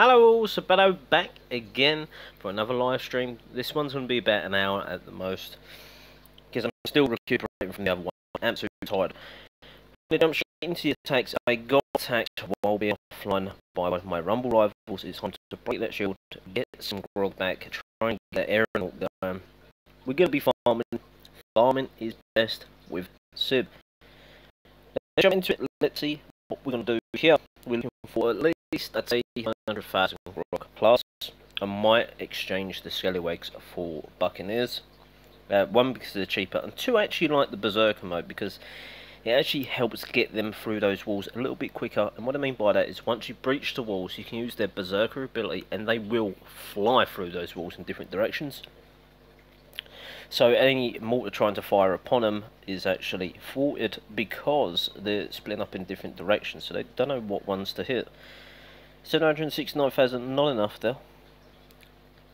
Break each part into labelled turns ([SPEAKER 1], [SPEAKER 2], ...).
[SPEAKER 1] Hello all, Sabado back again for another live stream. This one's going to be about an hour at the most, because I'm still recuperating from the other one. I'm absolutely tired. I'm going to jump straight into the attacks. I got attacked while being offline by one of my Rumble rivals. It's time to break that shield, get some grog back, try and get air and all going. We're going to be farming. Farming is best with Sib. Let's jump into it. Let's see what we're going to do here. We're looking for at least, I'd say, 100,000 grog plus. I might exchange the Scallywags for Buccaneers. One, because they're cheaper, and two, I actually like the Berserker mode because it actually helps get them through those walls a little bit quicker. And what I mean by that is once you breach the walls, you can use their Berserker ability and they will fly through those walls in different directions. So any mortar trying to fire upon them is actually thwarted because they're splitting up in different directions, so they don't know what ones to hit. 769,000, not enough there.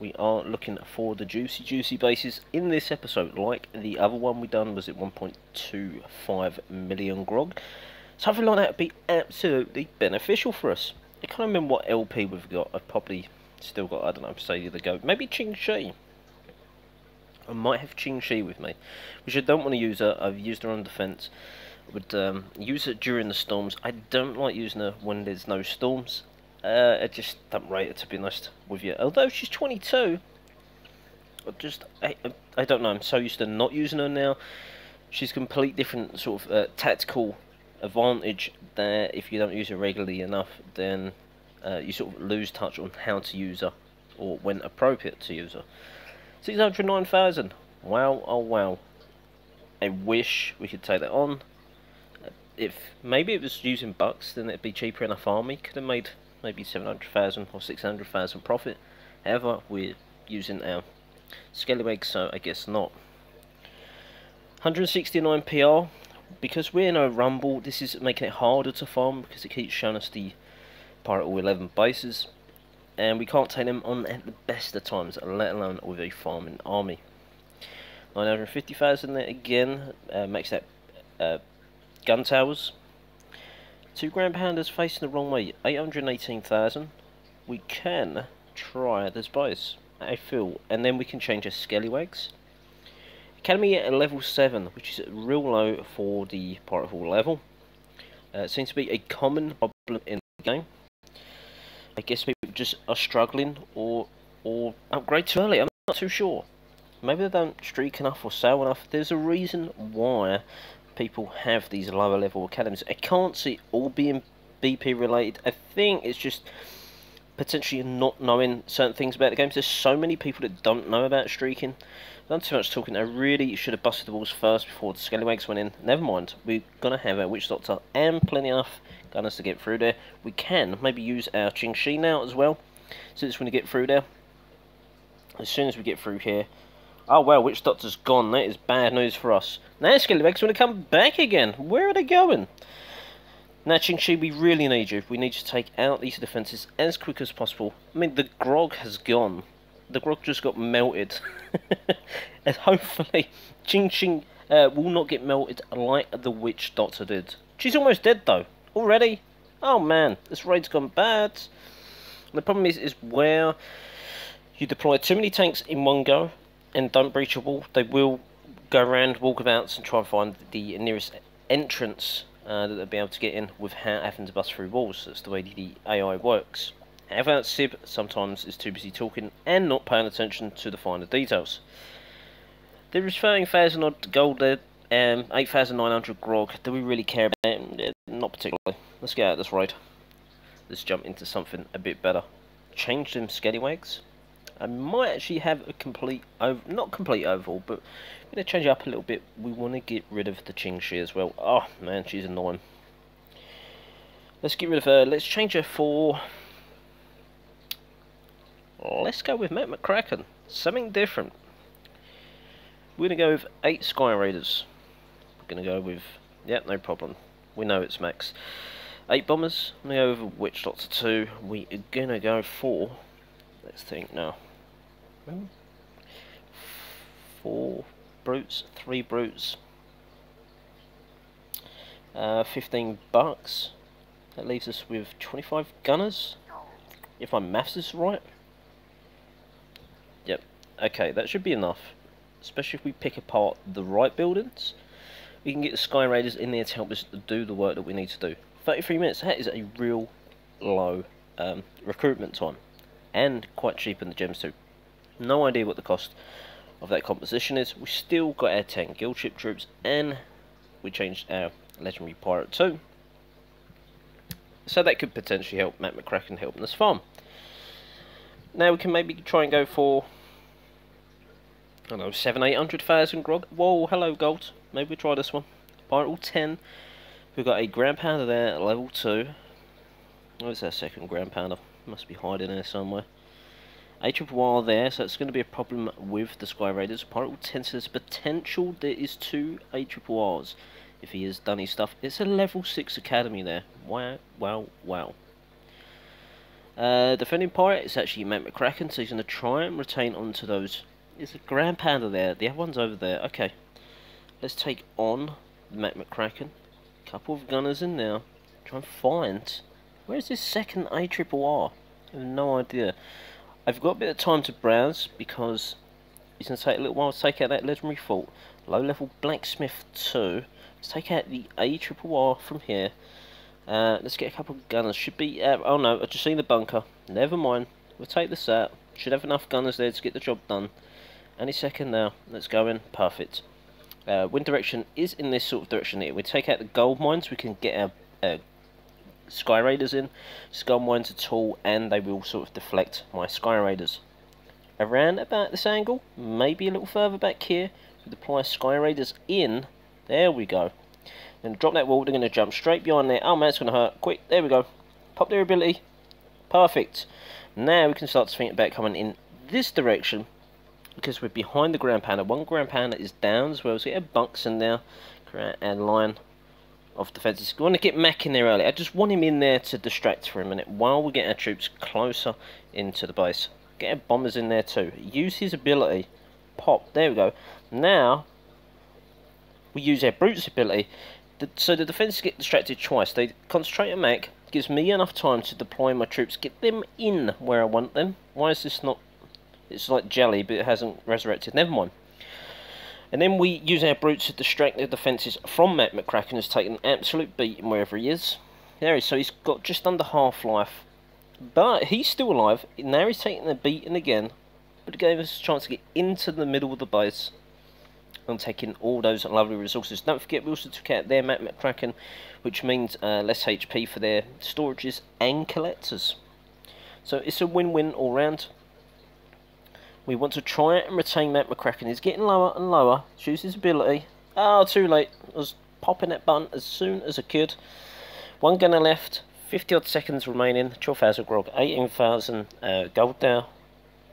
[SPEAKER 1] We are looking for the juicy bases in this episode, like the other one we done was at 1.25 million grog. Something like that would be absolutely beneficial for us. I can't remember what LP we've got. I've probably still got, I don't know, say the go. Maybe Ching Shi. I might have Ching Shi with me, which I don't want to use her. I've used her on defense. I would use it during the storms. I don't like using her when there's no storms. I just don't rate it, to be honest with you. Although she's 22, I don't know. I'm so used to not using her now. She's a complete different sort of tactical advantage that if you don't use her regularly enough, then you sort of lose touch on how to use her or when appropriate to use her. 609,000. Wow, oh wow. I wish we could take that on. If maybe it was using bucks, then it'd be cheaper in a farmy. Could have made maybe 700,000 or 600,000 profit. However, we're using our Scallywags, so I guess not. 169 PR. Because we're in a rumble, this is making it harder to farm because it keeps showing us the Pirate All 11 bases. And we can't take them on at the best of times, let alone with a farming army. 950,000 there again, makes that gun towers. 2 ground pounders facing the wrong way, 818,000. We can try this base, I feel, and then we can change our Scallywags. Academy at level 7, which is real low for the Pirate Hall level. Seems to be a common problem in the game. I guess people just are struggling or upgrade too early. I'm not too sure. Maybe they don't streak enough or sail enough. There's a reason why people have these lower level academies. I can't see all being BP related. I think it's just potentially not knowing certain things about the games. There's so many people that don't know about streaking. Done too much talking. I really should have busted the walls first before the Scallywags went in. Never mind. We're gonna have our Witch Doctor and plenty enough gunners to get through there. We can maybe use our Ching Shi now as well, so it's going to get through there. As soon as we get through here. Oh well, Witch Doctor's gone. That is bad news for us. Now Scallywags want to come back again. Where are they going? Now Ching Shi, we really need you. We need to take out these defences as quick as possible. I mean, the grog has gone. The grog just got melted. And hopefully Ching Shi will not get melted like the Witch Doctor did. She's almost dead though. Already? Oh man, this raid's gone bad. The problem is where you deploy too many tanks in one go and don't breach a wall, they will go around walkabouts and try and find the nearest entrance that they'll be able to get in without having to bust through walls. That's the way the AI works. However, Sib sometimes is too busy talking and not paying attention to the finer details. There is 30,000 odd gold there. 8,900 grog. Do we really care about it? Not particularly. Let's get out of this raid. Let's jump into something a bit better. Change them Scallywags. I might actually have a complete, not complete overhaul, but I'm going to change it up a little bit. We want to get rid of the Ching Shi as well. Oh man, she's annoying. Let's get rid of her. Let's change her for... Let's go with Matt McCracken. Something different. We're going to go with 8 Sky Raiders. We're going to go with... Yep, no problem. We know it's max. 8 bombers. I'm going to go with Witch Doctor 2. We are going to go for... Let's think now. 4 brutes, 3 brutes. 15 bucks. That leaves us with 25 gunners. if my maths is right. Yep. Okay, that should be enough. Especially if we pick apart the right buildings. We can get the Sky Raiders in there to help us do the work that we need to do. 33 minutes, that is a real low recruitment time. And quite cheap in the gems too. No idea what the cost of that composition is. We still got our 10 guild ship troops, and we changed our legendary pirate too. So that could potentially help Matt McCracken helping us farm. Now we can maybe try and go for, I don't know, 700,000-800,000 grog. Whoa, hello gold. Maybe we try this one. Pirate all 10. We've got a ground pounder there at level 2. Where's our second ground pounder? Must be hiding there somewhere. A triple R there, so it's going to be a problem with the Sky Raiders. Pirate all 10 says potential. There is 2 A triple Rs if he has done his stuff. It's a level 6 academy there. Wow, wow, wow. Defending pirate is actually Matt McCracken, so he's going to try and retain onto those. There's a ground pounder there. The other one's over there. Okay. Let's take on Matt McCracken. Couple of gunners in now. Try and find... Where's this second A triple R? I have no idea. I've got a bit of time to browse because it's going to take a little while to take out that legendary fault. Low level blacksmith 2. Let's take out the A triple R from here. Let's get a couple of gunners. Should be... oh no, I've just seen the bunker. Never mind. We'll take this out. Should have enough gunners there to get the job done. Any second now. Let's go in. Perfect. Wind direction is in this sort of direction here. We take out the gold mines. We can get our Sky Raiders in. Skull mines are tall and they will sort of deflect my Sky Raiders. Around about this angle. Maybe a little further back here. We deploy Sky Raiders in. There we go. Then drop that wall. They're going to jump straight behind there. Oh man, it's going to hurt. Quick. There we go. Pop their ability. Perfect. Now we can start to think about coming in this direction. Because we're behind the ground pounder. One ground pounder is down as well. So we have bunks in there. Create our line of defences. We want to get Mac in there early. I just want him in there to distract for a minute while we get our troops closer into the base. Get our bombers in there too. Use his ability. Pop. There we go. Now we use our brutes ability. So the defences get distracted twice. They concentrate on Mac. Gives me enough time to deploy my troops. Get them in where I want them. Why is this not... It's like jelly, but it hasn't resurrected. Never mind. And then we use our brutes to distract the defences from Matt McCracken, who's taken an absolute beating wherever he is. There he is. So he's got just under half-life. But he's still alive. Now he's taking a beating again. But it gave us a chance to get into the middle of the base. And taking all those lovely resources. Don't forget, we also took out their Matt McCracken, which means less HP for their storages and collectors. So it's a win-win all round. We want to try and retain Matt McCracken. He's getting lower and lower. Choose his ability. Oh, too late. I was popping that button as soon as I could. One gunner left. 50 odd seconds remaining. 12,000 grog. 18,000 gold now.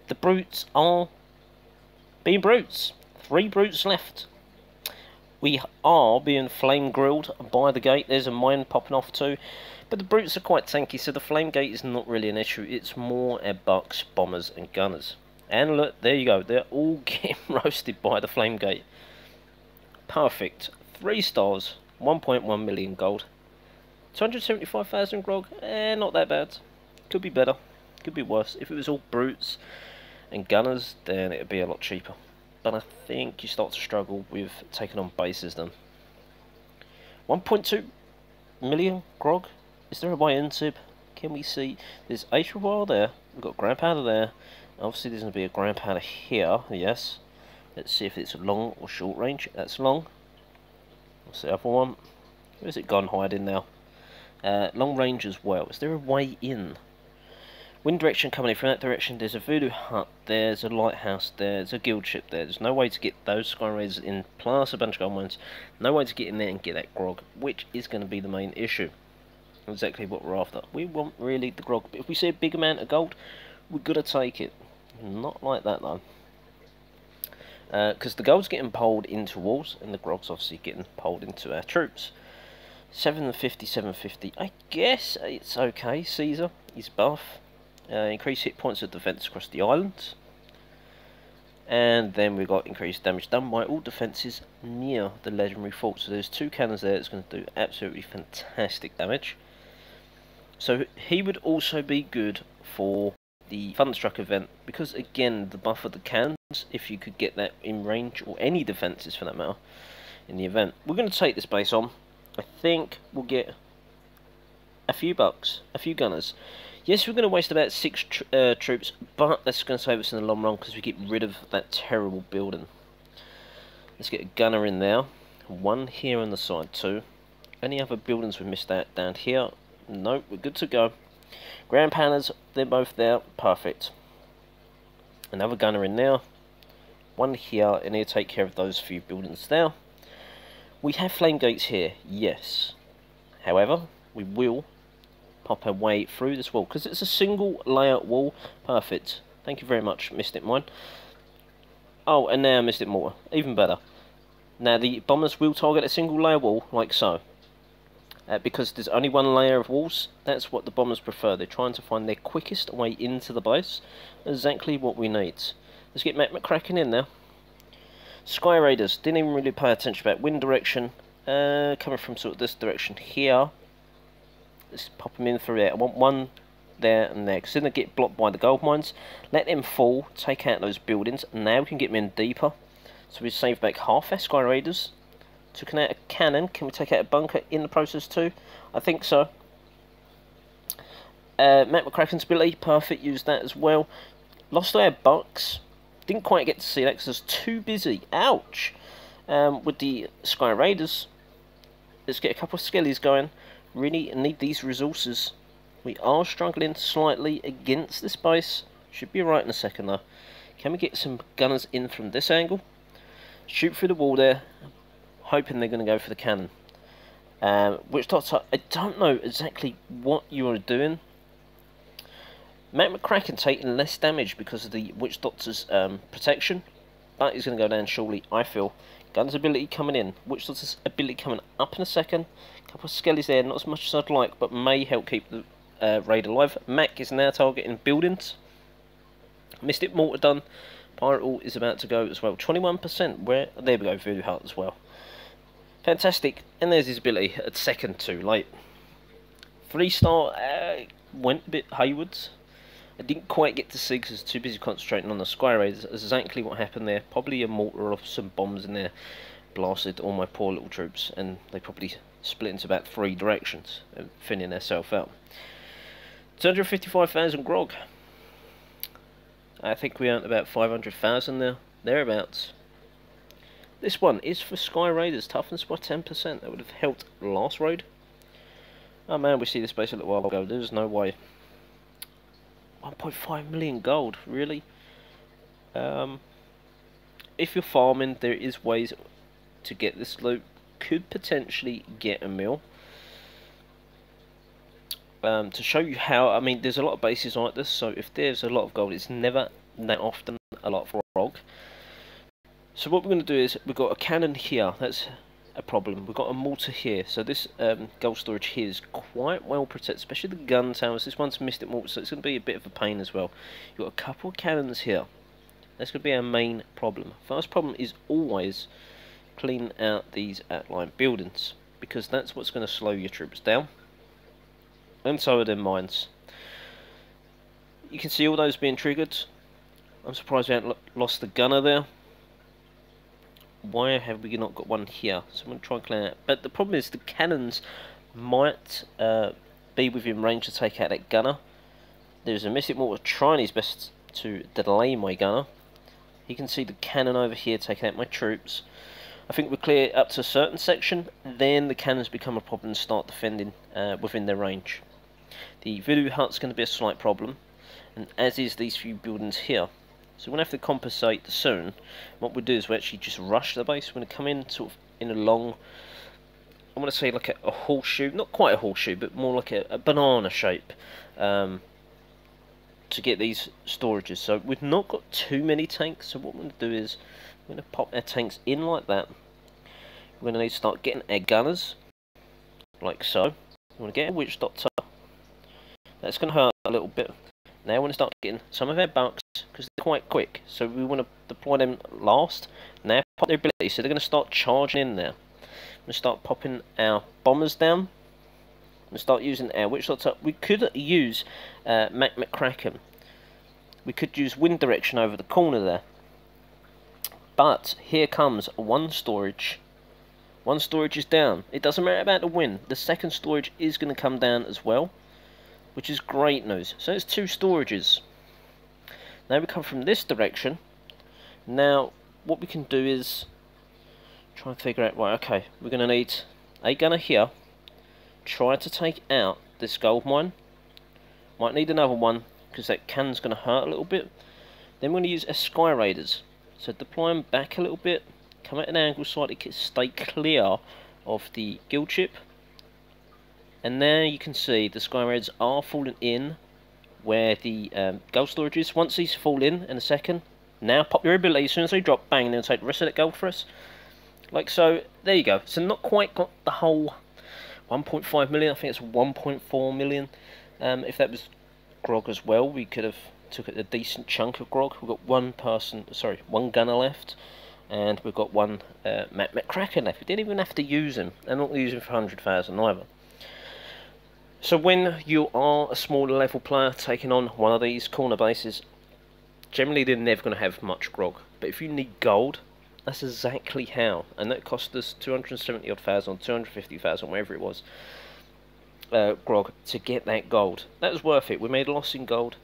[SPEAKER 1] The brutes are being brutes. 3 brutes left. We are being flame grilled by the gate. There's a mine popping off too. But the brutes are quite tanky, so the flame gate is not really an issue. It's more our bucks, bombers and gunners. And look, there you go. They're all getting roasted by the flame gate. Perfect. 3 stars. 1.1 million gold. 275,000 grog. Not that bad. Could be better. Could be worse. If it was all brutes and gunners, then it would be a lot cheaper. But I think you start to struggle with taking on bases then. 1.2 million grog. Is there a way into? Can we see? There's a triple there. We've got ground pounder there. Obviously there's going to be a ground pounder here. Yes. Let's see if it's long or short range. That's long. What's the other one? Where's it gone hiding now? Long range as well. Is there a way in? Wind direction coming in from that direction. There's a voodoo hut. There's a lighthouse there. There's a guild ship there. There's no way to get those Sky Raiders in. Plus a bunch of gold mines. No way to get in there and get that grog. Which is going to be the main issue. Exactly what we're after. We want really the grog. But if we see a big amount of gold, we've got to take it. Not like that though. Because the gold's getting poled into walls. And the grog's obviously getting poled into our troops. 750, 750. I guess it's okay. Caesar is buff. Increased hit points of defence across the islands. And then we've got increased damage done by all defences near the legendary fort. So there's 2 cannons there that's going to do absolutely fantastic damage. So he would also be good for the Thunderstruck event, because again, the buff of the cannons, if you could get that in range, or any defences for that matter, in the event. We're going to take this base on. I think we'll get a few bucks, a few gunners. Yes, we're going to waste about 6 troops, but that's going to save us in the long run, because we get rid of that terrible building. Let's get a gunner in there. One here on the side too. Any other buildings we missed out down here? Nope, we're good to go. Ground pounders, they're both there. Perfect. Another gunner in there. One here, and he'll take care of those few buildings there. We have flame gates here, yes. However, we will pop our way through this wall, because it's a single layer wall. Perfect. Thank you very much, Mystic Mine. Oh, and now Mystic Mortar. Even better. Now the bombers will target a single layer wall, like so. Because there's only one layer of walls, that's what the bombers prefer. They're trying to find their quickest way into the base. Exactly what we need. Let's get Matt McCracken in there. Sky Raiders, didn't even really pay attention about wind direction. Coming from sort of this direction here. Let's pop them in through there. I want one there and there, because then they get blocked by the gold mines. Let them fall, take out those buildings. Now we can get them in deeper. So we save back half our Sky Raiders. Took out a cannon. Can we take out a bunker in the process too? I think so. Matt McCracken's ability, perfect, used that as well. Lost our bucks. Didn't quite get to see that because I was too busy. Ouch! With the Sky Raiders. Let's get a couple of skellies going. Really need these resources. We are struggling slightly against this base. Should be right in a second though. Can we get some gunners in from this angle? Shoot through the wall there. Hoping they're going to go for the cannon. Witch Doctor, I don't know exactly what you are doing. Matt McCracken taking less damage because of the Witch Doctor's protection, but he's going to go down shortly, I feel. Gun's ability coming in. Witch Doctor's ability coming up in a second. A couple of skellies there, not as much as I'd like, but may help keep the raid alive. Mac is now targeting buildings. Mystic Mortar done. Pirate All is about to go as well. 21%. Where? There we go, Voodoo Heart as well. Fantastic, and there's his ability at second too late. 3-star went a bit haywards. I didn't quite get to see because I was too busy concentrating on the Sky Raiders. That's exactly what happened there. Probably a mortar or some bombs in there blasted all my poor little troops, and they probably split into about 3 directions, thinning themselves out. 255,000 grog. I think we earned about 500,000 there, thereabouts. This one is for Sky Raiders, toughness by 10%. That would have helped last raid. Oh man, we see this base a little while ago. There's no way. 1.5 million gold, really? If you're farming, there is ways to get this loot. Could potentially get a mill. To show you how, I mean, there's a lot of bases like this, so if there's a lot of gold, it's never that often a lot for grog. So what we're going to do is, we've got a cannon here, that's a problem. We've got a mortar here, so this gold storage here is quite well protected, especially the gun towers. This one's Mystic Mortar, so it's going to be a bit of a pain as well. You've got a couple of cannons here. That's going to be our main problem. First problem is always clean out these outlying buildings, because that's what's going to slow your troops down. And so are their mines. You can see all those being triggered. I'm surprised we haven't lost the gunner there. Why have we not got one here? So I'm going to try and clear that. But the problem is the cannons might be within range to take out that gunner. There's a Mystic Mortar trying his best to delay my gunner. You can see the cannon over here taking out my troops. I think we're clear up to a certain section, then the cannons become a problem and start defending within their range. The Voodoo Hut's going to be a slight problem, and as is these few buildings here. So we're going to have to compensate soon. What we'll do is we actually just rush the base. We're going to come in sort of in a long, I want to say like a horseshoe, not quite a horseshoe, but more like a banana shape, to get these storages. So we've not got too many tanks, so what we're going to do is we're going to pop our tanks in like that. We're going to need to start getting our gunners, like so. We want to get a Witch Doctor. That's going to hurt a little bit. Now we want to start getting some of our bucks, because they're quite quick, so we want to deploy them last. Now pop their ability, so they're going to start charging in there. We're going to start popping our bombers down. and start using our witch shots up. We could use Mac McCracken. We could use wind direction over the corner there. But here comes one storage. One storage is down. It doesn't matter about the wind. The second storage is going to come down as well, which is great news. So it's 2 storages. Now we come from this direction. Now what we can do is try and figure out, right, okay, we're going to need a gunner here. Try to take out this gold mine. Might need another one because that cannon's going to hurt a little bit. Then we're going to use a Sky Raiders. So deploy them back a little bit. Come at an angle slightly, stay clear of the guild ship. And now you can see the Sky Raiders are falling in where the gold storage is. Once these fall in a second, now pop your ability. As soon as they drop, bang, they'll take the rest of that gold for us. Like so, there you go. So not quite got the whole 1.5 million, I think it's 1.4 million. If that was grog as well, we could have took a decent chunk of grog. We've got one gunner left, and we've got one Mac McCracken left. We didn't even have to use him, and not use him for 100,000 either. So when you are a smaller level player taking on one of these corner bases, generally they're never going to have much grog. But if you need gold, that's exactly how, and that cost us 270 odd thousand, 250,000, whatever it was, grog to get that gold. That was worth it. We made a loss in gold,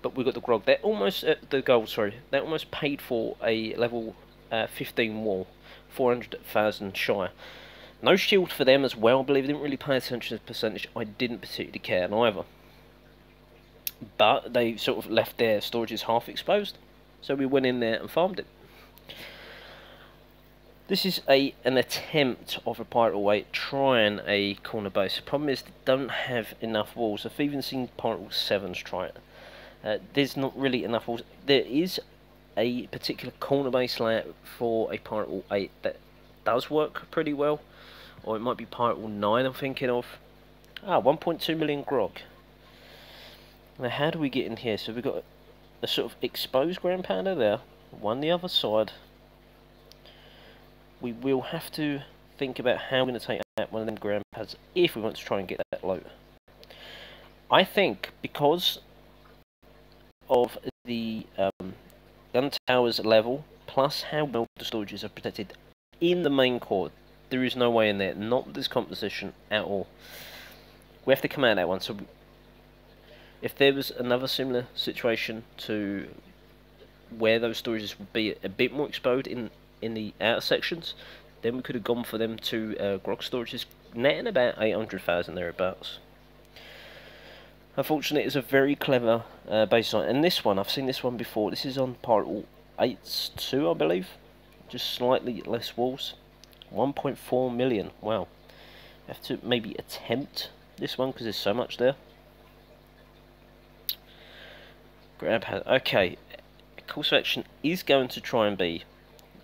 [SPEAKER 1] but we got the grog. That almost that almost paid for a level 15 wall, 400,000 shy. No shield for them as well. I believe they didn't really pay attention to the percentage. I didn't particularly care either. But they sort of left their storages half exposed, so we went in there and farmed it. This is an attempt of a Pirate Way trying a corner base. The problem is they don't have enough walls. I've even seen Pirate Wall 7s try it. There's not really enough walls. There is a particular corner base layout for a Pirate Wall 8 that does work pretty well. Or it might be Pirate Wall 9 I'm thinking of. 1.2 million grog. Now how do we get in here? So we've got a sort of exposed ground pounder there. One the other side. We will have to think about how we're going to take out one of them ground pads if we want to try and get that low. I think because of the gun towers level, plus how well the storages are protected in the main core, there is no way in there, not this composition at all. We have to come out of that one. So if there was another similar situation to where those storages would be a bit more exposed in the outer sections, then we could have gone for them to grog storages, netting about 800,000 thereabouts. Unfortunately, it's a very clever base design, and this one, I've seen this one before. This is on Pirate Wall 8.2, I believe, just slightly less walls. 1.4 million. Wow. I have to maybe attempt this one because there's so much there. Grab pad. Okay, course of action is going to try and be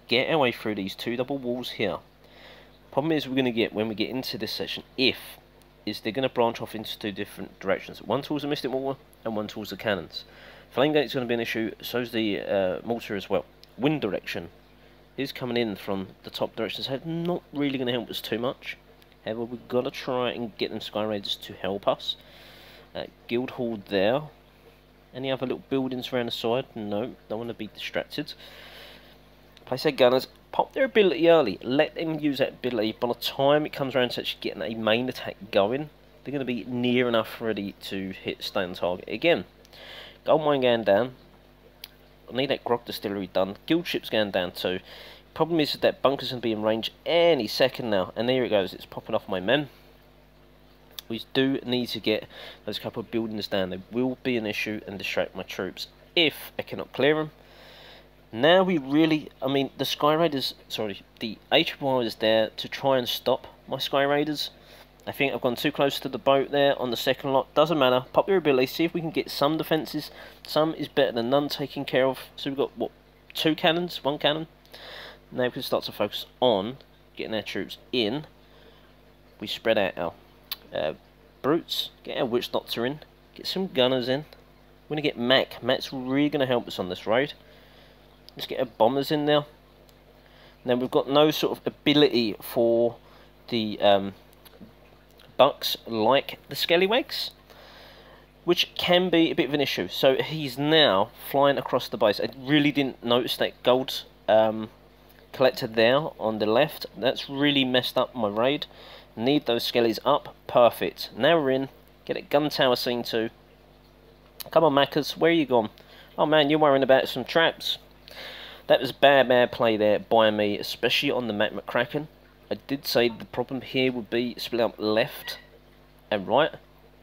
[SPEAKER 1] get our way through these 2 double walls here. Problem is we're going to get when we get into this section, is they're going to branch off into 2 different directions. One towards the Mystic Mortar and one towards the cannons. Flame Gate's going to be an issue, so's the mortar as well. Wind direction is coming in from the top direction, so not really going to help us too much. However, we've got to try and get them Sky Raiders to help us. Guild Hall there. Any other little buildings around the side? No, don't want to be distracted. Place their gunners, pop their ability early, let them use that ability. By the time it comes around to actually getting a main attack going, they're going to be near enough ready to hit stay on target again. Gold mine going down. I need that grog distillery done. Guild ship's going down too. Problem is that bunker's going to be in range any second now. And there it goes, it's popping off my men. We do need to get those couple of buildings down. They will be an issue and distract my troops if I cannot clear them. Now we really, I mean, the Sky Raiders, sorry, the HPY is there to try and stop my Sky Raiders. I think I've gone too close to the boat there on the second lot. Doesn't matter. Pop your ability. See if we can get some defences. Some is better than none taken care of. So we've got, what, 2 cannons? 1 cannon? Now we can start to focus on getting our troops in. We spread out our brutes. Get our Witch Doctor in. Get some gunners in. We're going to get Mac. Mac's really going to help us on this raid. Let's get our bombers in there. Now we've got no sort of ability for the bucks like the Scallywags, which can be a bit of an issue. So he's now flying across the base. I really didn't notice that gold collector there on the left. That's really messed up my raid. Need those skellies up. Perfect. Now we're in. Get it. Gun tower scene 2. Come on, Maccas. Where are you gone? Oh man, you're worrying about some traps. That was bad play there by me, especially on the Mac McCracken. I did say the problem here would be split up left and right.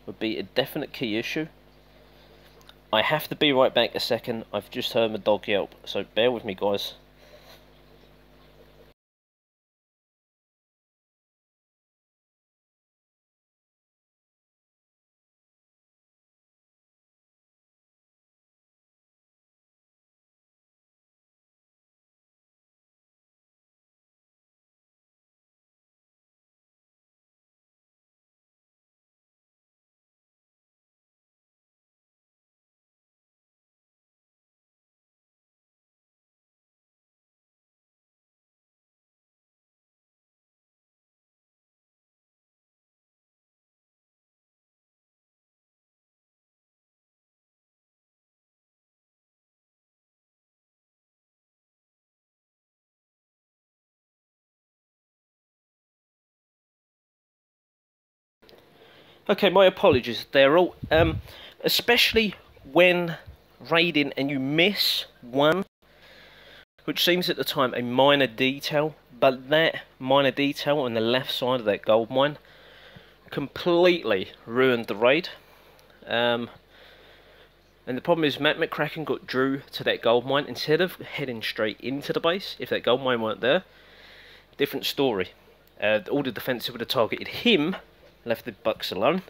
[SPEAKER 1] Would be a definite key issue. I have to be right back a second. I've just heard my dog yelp, so bear with me, guys. Okay, my apologies, Daryl. Especially when raiding and you miss one, which seems at the time a minor detail, but that minor detail on the left side of that gold mine completely ruined the raid. And the problem is Matt McCracken got Drew to that gold mine instead of heading straight into the base. If that gold mine weren't there, different story. All the defences would have targeted him, left the bucks alone.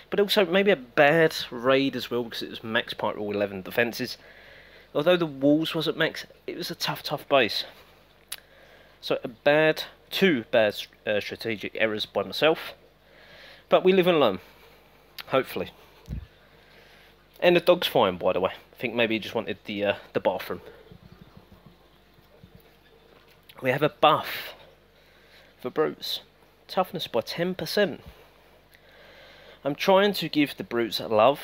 [SPEAKER 1] But also maybe a bad raid as well, because it was max part rule 11 defences. Although the walls wasn't max, it was a tough base. So two bad strategic errors by myself. But we live and learn, hopefully. And the dog's fine, by the way. I think maybe he just wanted the bathroom. We have a buff for brutes. Toughness by 10%. I'm trying to give the brutes love,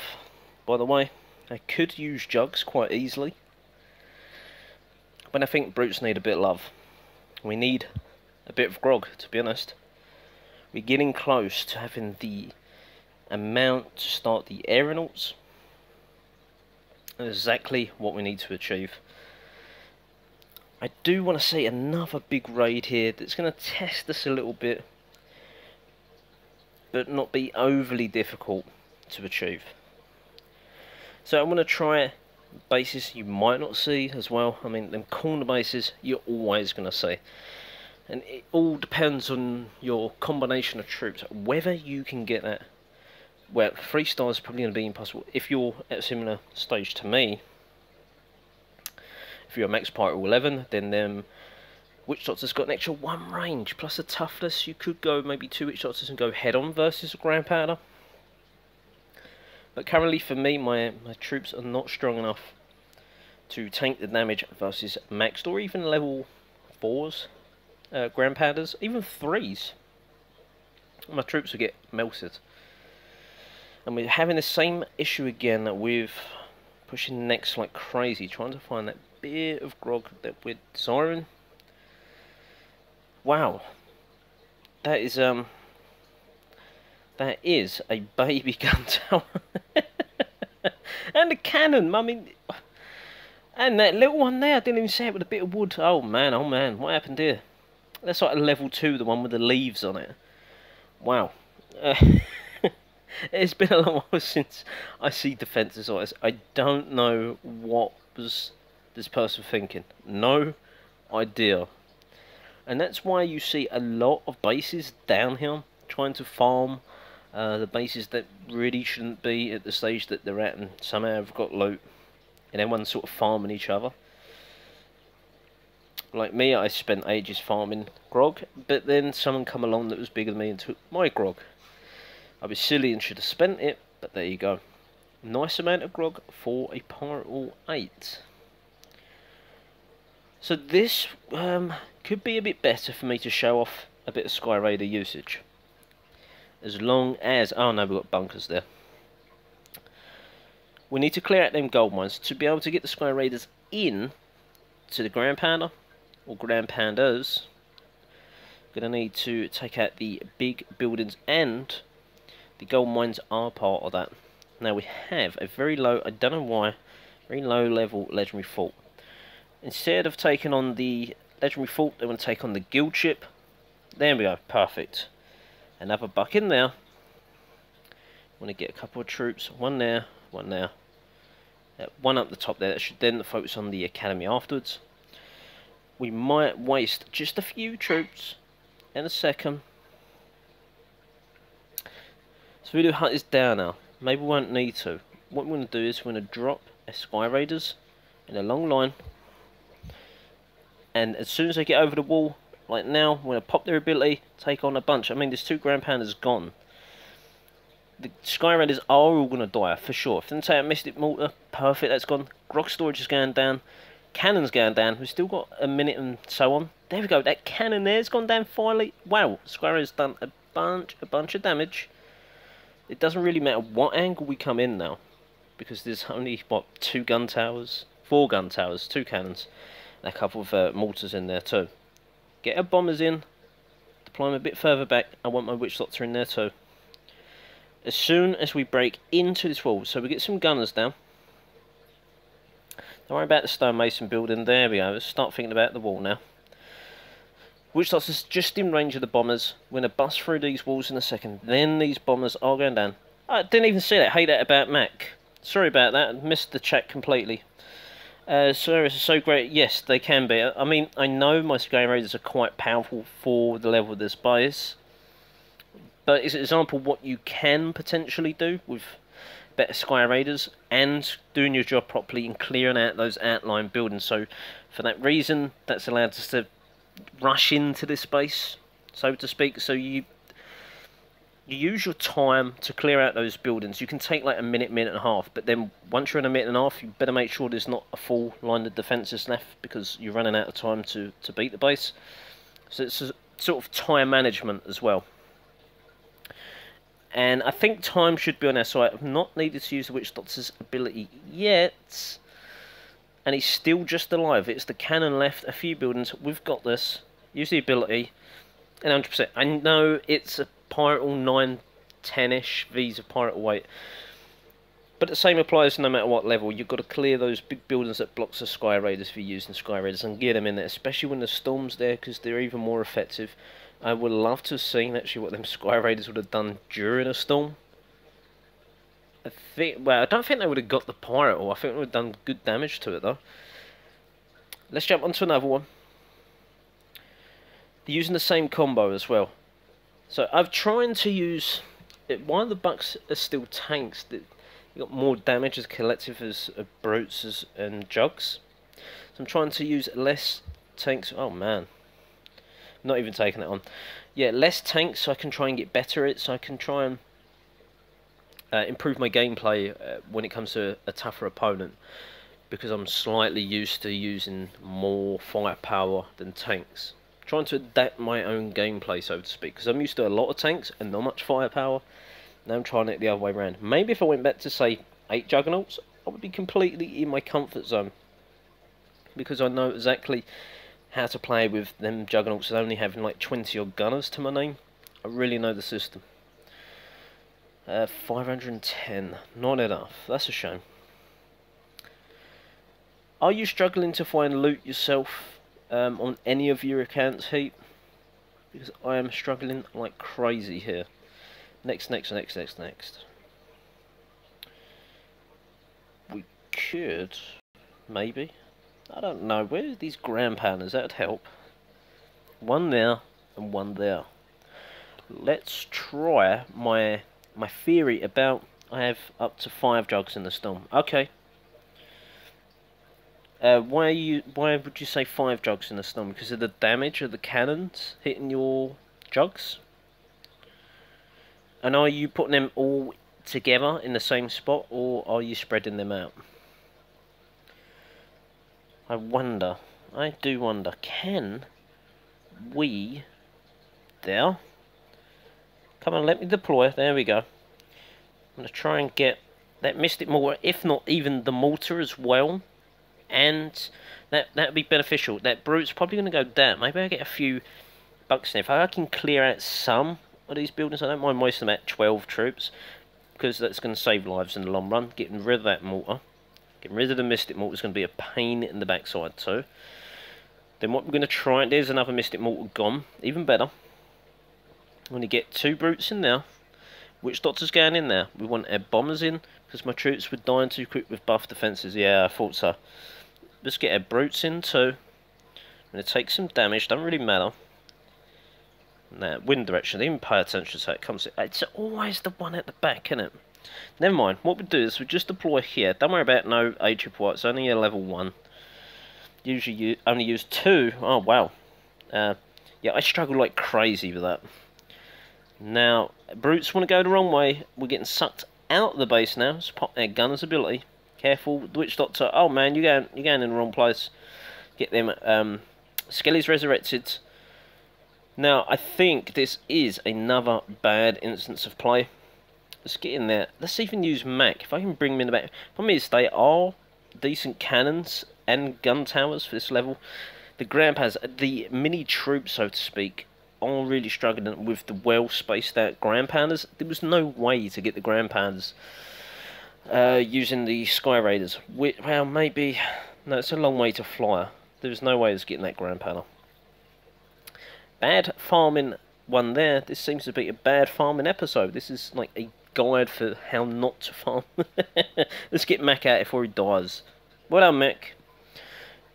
[SPEAKER 1] by the way. I could use jugs quite easily. But I think brutes need a bit of love. We need a bit of grog, to be honest. We're getting close to having the amount to start the aeronauts. Exactly what we need to achieve. I do want to see another big raid here that's going to test us a little bit, but not be overly difficult to achieve. So I'm going to try bases you might not see as well. I mean, them corner bases you're always going to see. And it all depends on your combination of troops, whether you can get that. Well, 3 stars is probably going to be impossible. If you're at a similar stage to me, if you're a max part 11, then Witch Doctor's got an extra 1 range, plus a toughness. You could go maybe 2 Witch Doctors and go head-on versus a Grand Powder. But currently for me, my troops are not strong enough to tank the damage versus maxed or even level 4s, Grand Powders, even 3s. My troops will get melted. And we're having the same issue again with pushing next like crazy, trying to find that bit of grog that we're desiring. Wow, that is a baby gun tower, and a cannon. I mean, and that little one there, I didn't even say it, with a bit of wood. Oh man, what happened here? That's like a level 2, the one with the leaves on it. Wow. It's been a long while since I see defences like this. I don't know what was this person thinking. No idea. And that's why you see a lot of bases down here trying to farm the bases that really shouldn't be at the stage that they're at, and somehow have got loot. And everyone's sort of farming each other. Like me, I spent ages farming grog, but then someone come along that was bigger than me and took my grog. I was silly and should have spent it, but there you go. Nice amount of grog for a Pirate All 8. So this could be a bit better for me to show off a bit of Sky Raider usage. As long as... Oh no, we've got bunkers there. We need to clear out them gold mines to be able to get the Sky Raiders in to the Grand Panda, or Grand Pandas. Gonna need to take out the big buildings, and the gold mines are part of that. Now we have a very low, I don't know why, very low level legendary fort. Instead of taking on the legendary fort, they want to take on the guild ship. There we go, perfect. Another buck in there. Want to get a couple of troops, one there, one there. One up the top there, that should then focus on the academy afterwards. We might waste just a few troops in a second. So Voodoo Hut is down now. Maybe we won't need to. What we're going to do is we're going to drop a Sky Raiders in a long line. And as soon as they get over the wall, like now, we're going to pop their ability, take on a bunch. I mean, there's 2 Grand Pandas gone. The Sky Raiders are all going to die, for sure. If they take a Mystic Mortar, perfect, that's gone. Grog Storage is going down. Cannon's going down. We've still got a minute and so on. There we go, that cannon there's gone down finally. Wow, Sky Raiders done a bunch of damage. It doesn't really matter what angle we come in now, because there's only, what, 2 gun towers? 4 gun towers, 2 cannons, and a couple of mortars in there too. Get our bombers in, deploy them a bit further back. I want my witch doctor in there too. As soon as we break into this wall, so we get some gunners down. Don't worry about the stonemason building, there we go, let's start thinking about the wall now. Witch doctor's just in range of the bombers. We're going to bust through these walls in a second, then these bombers are going down. I didn't even see that, hate that about Mac. Sorry about that, I missed the chat completely. Sir, is so great. Yes, they can be. I mean, I know my Sky Raiders are quite powerful for the level of this bias. But it's an example of what you can potentially do with better Sky Raiders and doing your job properly and clearing out those outline buildings. So for that reason, that's allowed us to rush into this space, so to speak. So you use your time to clear out those buildings. You can take like a minute and a half, but then once you're in a minute and a half, you better make sure there's not a full line of defences left, because you're running out of time to beat the base. So it's a sort of time management as well. And I think time should be on our side. I've not needed to use the Witch Doctor's ability yet, and he's still just alive. It's the cannon left, a few buildings. We've got this. Use the ability, and 100%. I know it's a Pirate 9-10ish V's of Pirate weight, but the same applies no matter what level. You've got to clear those big buildings that blocks the Sky Raiders if you're using Sky Raiders, and get them in there, especially when the storm's there, because they're even more effective. I would love to have seen actually what them Sky Raiders would have done during a storm. Well, I don't think they would have got the pirate, or I think they would have done good damage to it though. Let's jump onto another one. They're using the same combo as well. So I'm trying to use it. While the bucks are still tanks, that you got more damage as collective as brutes and jugs. So I'm trying to use less tanks. Oh man. Not even taking it on. Yeah, less tanks so I can try and get better at it, so I can try and improve my gameplay when it comes to a tougher opponent, because I'm slightly used to using more firepower than tanks. Trying to adapt my own gameplay, so to speak, because I'm used to a lot of tanks and not much firepower. Now I'm trying it the other way around. Maybe if I went back to, say, 8 Juggernauts, I would be completely in my comfort zone, because I know exactly how to play with them Juggernauts only having like 20 odd gunners to my name. I really know the system. 510, not enough. That's a shame. Are you struggling to find loot yourself on any of your accounts, Heat? Because I am struggling like crazy here. Next. We could, maybe. I don't know, where are these Grand Pandas? That would help. One there and one there. Let's try my theory about I have up to 5 jugs in the storm. Okay. Why would you say 5 jugs in the storm? Because of the damage of the cannons hitting your jugs? And are you putting them all together in the same spot, or are you spreading them out? I do wonder, can we, there, Come on, let me deploy. There we go. I'm going to try and get that Mystic Mortar, if not even the Mortar as well. And that would be beneficial. That Brute's probably going to go down. Maybe I get a few bucks in. If I can clear out some of these buildings, I don't mind wasting them at 12 troops, because that's going to save lives in the long run. Getting rid of that mortar, getting rid of the Mystic Mortar is going to be a pain in the backside too. Then what we're going to try, there's another Mystic Mortar gone, even better. I'm going to get 2 Brutes in there. Which Doctor's going in there? We want our bombers in, because my troops were dying too quick with buff defences. Yeah, I thought so. Let's get our Brutes in too. I'm going to take some damage, don't really matter. Now, wind direction, even pay attention to how it comes. It's always the one at the back, isn't it? Never mind, what we do is we just deploy here. Don't worry about no A-triple, it's only a level 1. Usually you only use 2. Oh, wow. Yeah, I struggle like crazy with that. Now, Brutes want to go the wrong way. We're getting sucked out of the base now. Let's pop their gunner's ability. Careful, the Witch Doctor. Oh man, you're going in the wrong place. Get them Skellies resurrected. Now, I think this is another bad instance of play. Let's get in there. Let's even use Mac. If I can bring them in the back. Problem is, they are decent cannons and gun towers for this level. The ground has the mini troops, so to speak, are really struggling with the well spaced out ground pounders. There was no way to get the ground pounders using the Sky Raiders. Well, maybe. No, it's a long way to fly. There's no way of getting that ground pounder. Bad farming one there. This seems to be a bad farming episode. This is like a guide for how not to farm. Let's get Mac out before he dies. Well done, Mac.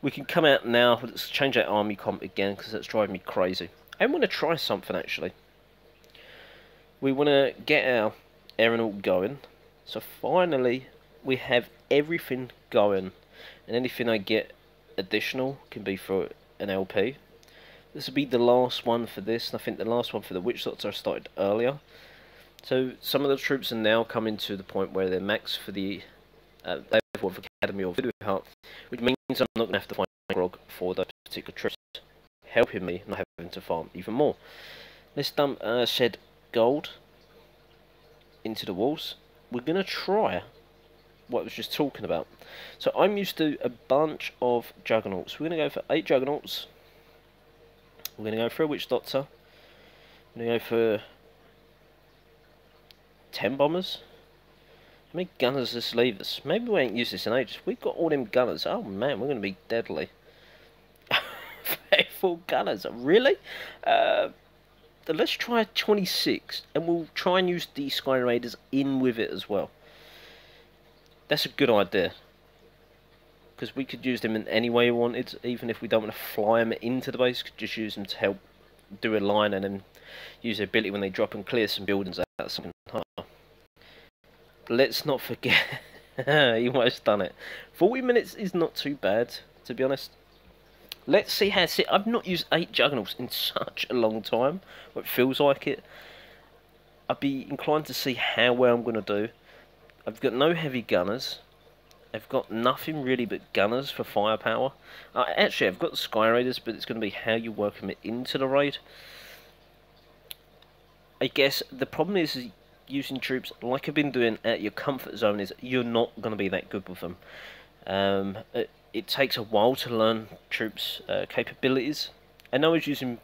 [SPEAKER 1] We can come out now. Let's change that army comp again, because that's driving me crazy. I want to try something actually. We want to get our aeronaut going. So finally we have everything going. And anything I get additional can be for an LP. This will be the last one for this, and I think the last one for the Witch Doctor started earlier. So some of the troops are now coming to the point where they're max for the level of Academy or Video Heart, which means I'm not going to have to find Grog for those particular troops, helping me not having to farm even more. Let's dump said gold into the walls. We're going to try what I was just talking about. So I'm used to a bunch of Juggernauts. We're going to go for 8 Juggernauts. We're going to go for a Witch Doctor. We're going to go for 10 bombers. How many gunners does this leave us? Maybe we ain't used this in ages. We've got all them gunners. Oh man, we're going to be deadly. Full gunners, really? Let's try 26, and we'll try and use the Sky Raiders in with it as well. That's a good idea, because we could use them in any way we wanted, even if we don't want to fly them into the base. Could just use them to help do a line, and then use their ability when they drop and clear some buildings out of something. Let's not forget, you might have done it. 40 minutes is not too bad, to be honest. Let's see how it's. I've not used 8 Juggernauts in such a long time, or it feels like it. I'd be inclined to see how well I'm going to do. I've got no heavy gunners. I've got nothing really but gunners for firepower. Actually, I've got the Sky Raiders, but it's going to be how you work them into the raid. I guess the problem is using troops like I've been doing at your comfort zone is you're not going to be that good with them. It takes a while to learn troops' capabilities. I know I was using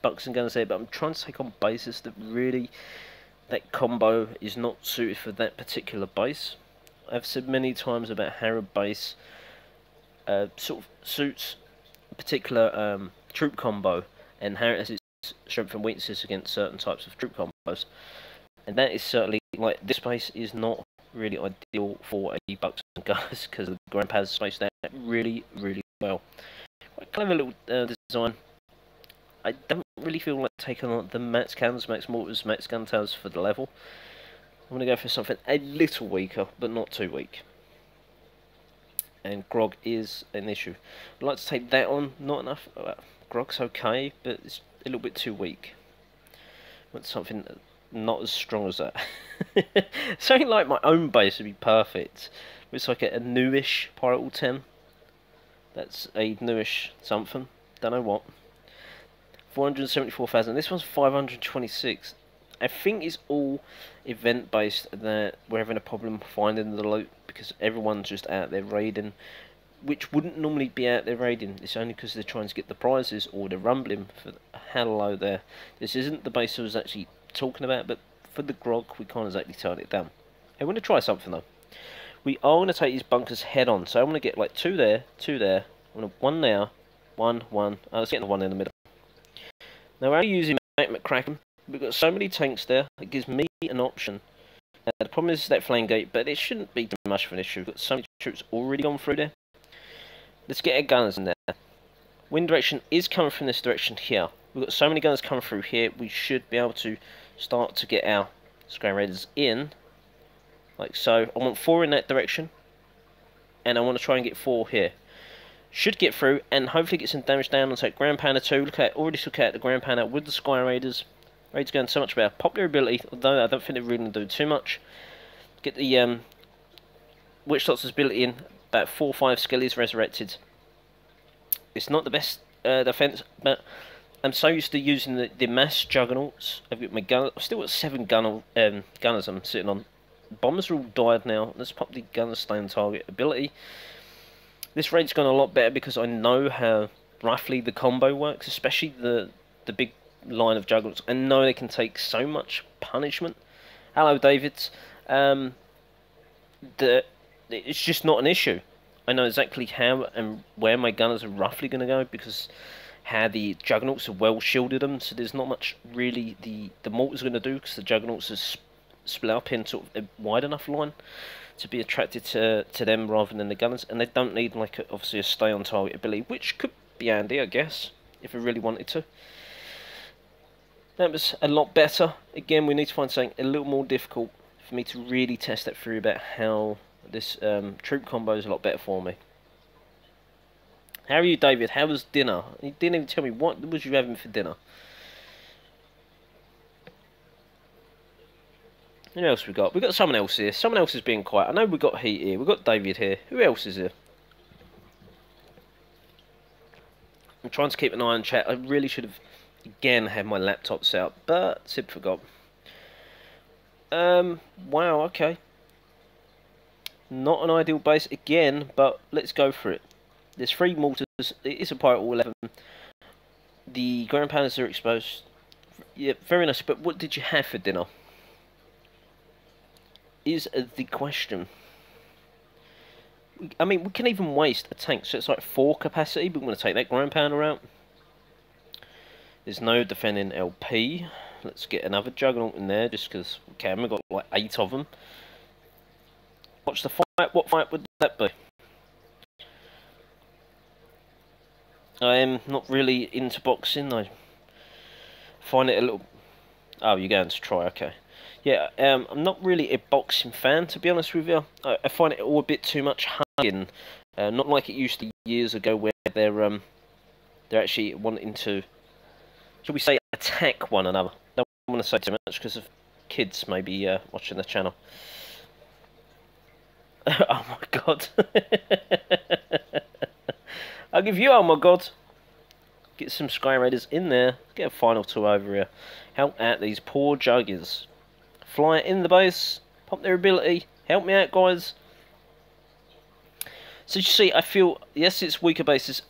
[SPEAKER 1] bucks and gunners there, but I'm trying to take on bases that really, that combo is not suited for that particular base. I've said many times about how a base sort of suits a particular troop combo, and how it has its strengths and weaknesses against certain types of troop combos. And that is certainly, like, this base is not really ideal for a bucks and gunners, because the ground pads spaced out really, really well. Quite clever little design. I don't really feel like taking on the max cannons, max mortars, max gun towers for the level. I'm going to go for something a little weaker, but not too weak. And Grog is an issue. I'd like to take that on, not enough. Grog's okay, but it's a little bit too weak. I want something not as strong as that. Something like my own base would be perfect. It's like a newish Pirate 10. That's a newish something. Don't know what. 474,000. This one's 526. I think it's all event based, that we're having a problem finding the loot because everyone's just out there raiding, which wouldn't normally be out there raiding. It's only because they're trying to get the prizes or they're rumbling for hello there. This isn't the base I was actually talking about, but for the grog we can't exactly turn it down. I want to try something though. We are going to take these bunkers head on, so I'm going to get like two there, I'm going to one there, one. Oh, let's get the one in the middle. Now we're using McCracken. We've got so many tanks there, it gives me an option. The problem is that flame gate, but it shouldn't be too much of an issue. We've got so many troops already gone through there. Let's get our gunners in there. Wind direction is coming from this direction here. We've got so many gunners coming through here, we should be able to start to get our Sky Raiders in. Like so. I want 4 in that direction. And I want to try and get 4 here. Should get through and hopefully get some damage down on take Ground Pounder 2. Look at, already took out the Ground Pounder with the Sky Raiders. Raiders going so much better. Popular ability, although I don't think they're really going to do too much. Get the Witch Doctor's ability in. About 4 or 5 skellies resurrected. It's not the best defense, but I'm so used to using the mass juggernauts. I've got my gun. I've still got 7 gunners I'm sitting on. Bombers are all died now. Let's pop the gunner stay on target ability. This raid's gone a lot better because I know how roughly the combo works, especially the big line of juggernauts. I know they can take so much punishment. Hello, David. It's just not an issue. I know exactly how and where my gunners are roughly going to go because how the juggernauts have well shielded them. So there's not much really the mortars are going to do because the juggernauts are split up in sort of a wide enough line to be attracted to them rather than the gunners, and they don't need like obviously a stay on target ability, which could be handy I guess if we really wanted to. That was a lot better. Again, we need to find something a little more difficult for me to really test that through about how this troop combo is a lot better for me. How are you, David? How was dinner? You didn't even tell me what was you having for dinner. Who else we got? We got someone else here. Someone else is being quiet. I know we got Heat here. We got David here. Who else is here? I'm trying to keep an eye on chat. I really should have again had my laptop set up, but Sid forgot. Wow. Okay. Not an ideal base again, but let's go for it. There's 3 mortars. It is a Pirate All 11. The Ground Pounders are exposed. Yeah, very nice. But what did you have for dinner? Is the question. I mean, we can even waste a tank, so it's like 4 capacity, but we're going to take that Ground Pounder out. There's no defending LP. Let's get another Juggernaut in there, just because we can. We've got like 8 of them. Watch the fight. What fight would that be? I am not really into boxing. I find it a little... Oh, you're going to try, okay. Yeah, I'm not really a boxing fan, to be honest with you. I find it all a bit too much hugging. Not like it used to years ago, where they're actually wanting to, shall we say, attack one another. Don't want to say too much because of kids maybe watching the channel. Oh my god! I'll give you, oh my god! Get some Sky Raiders in there. Get a final 2 over here. Help out these poor juggies. Fly in the base. Pop their ability. Help me out, guys. So you see, I feel, yes, it's weaker bases,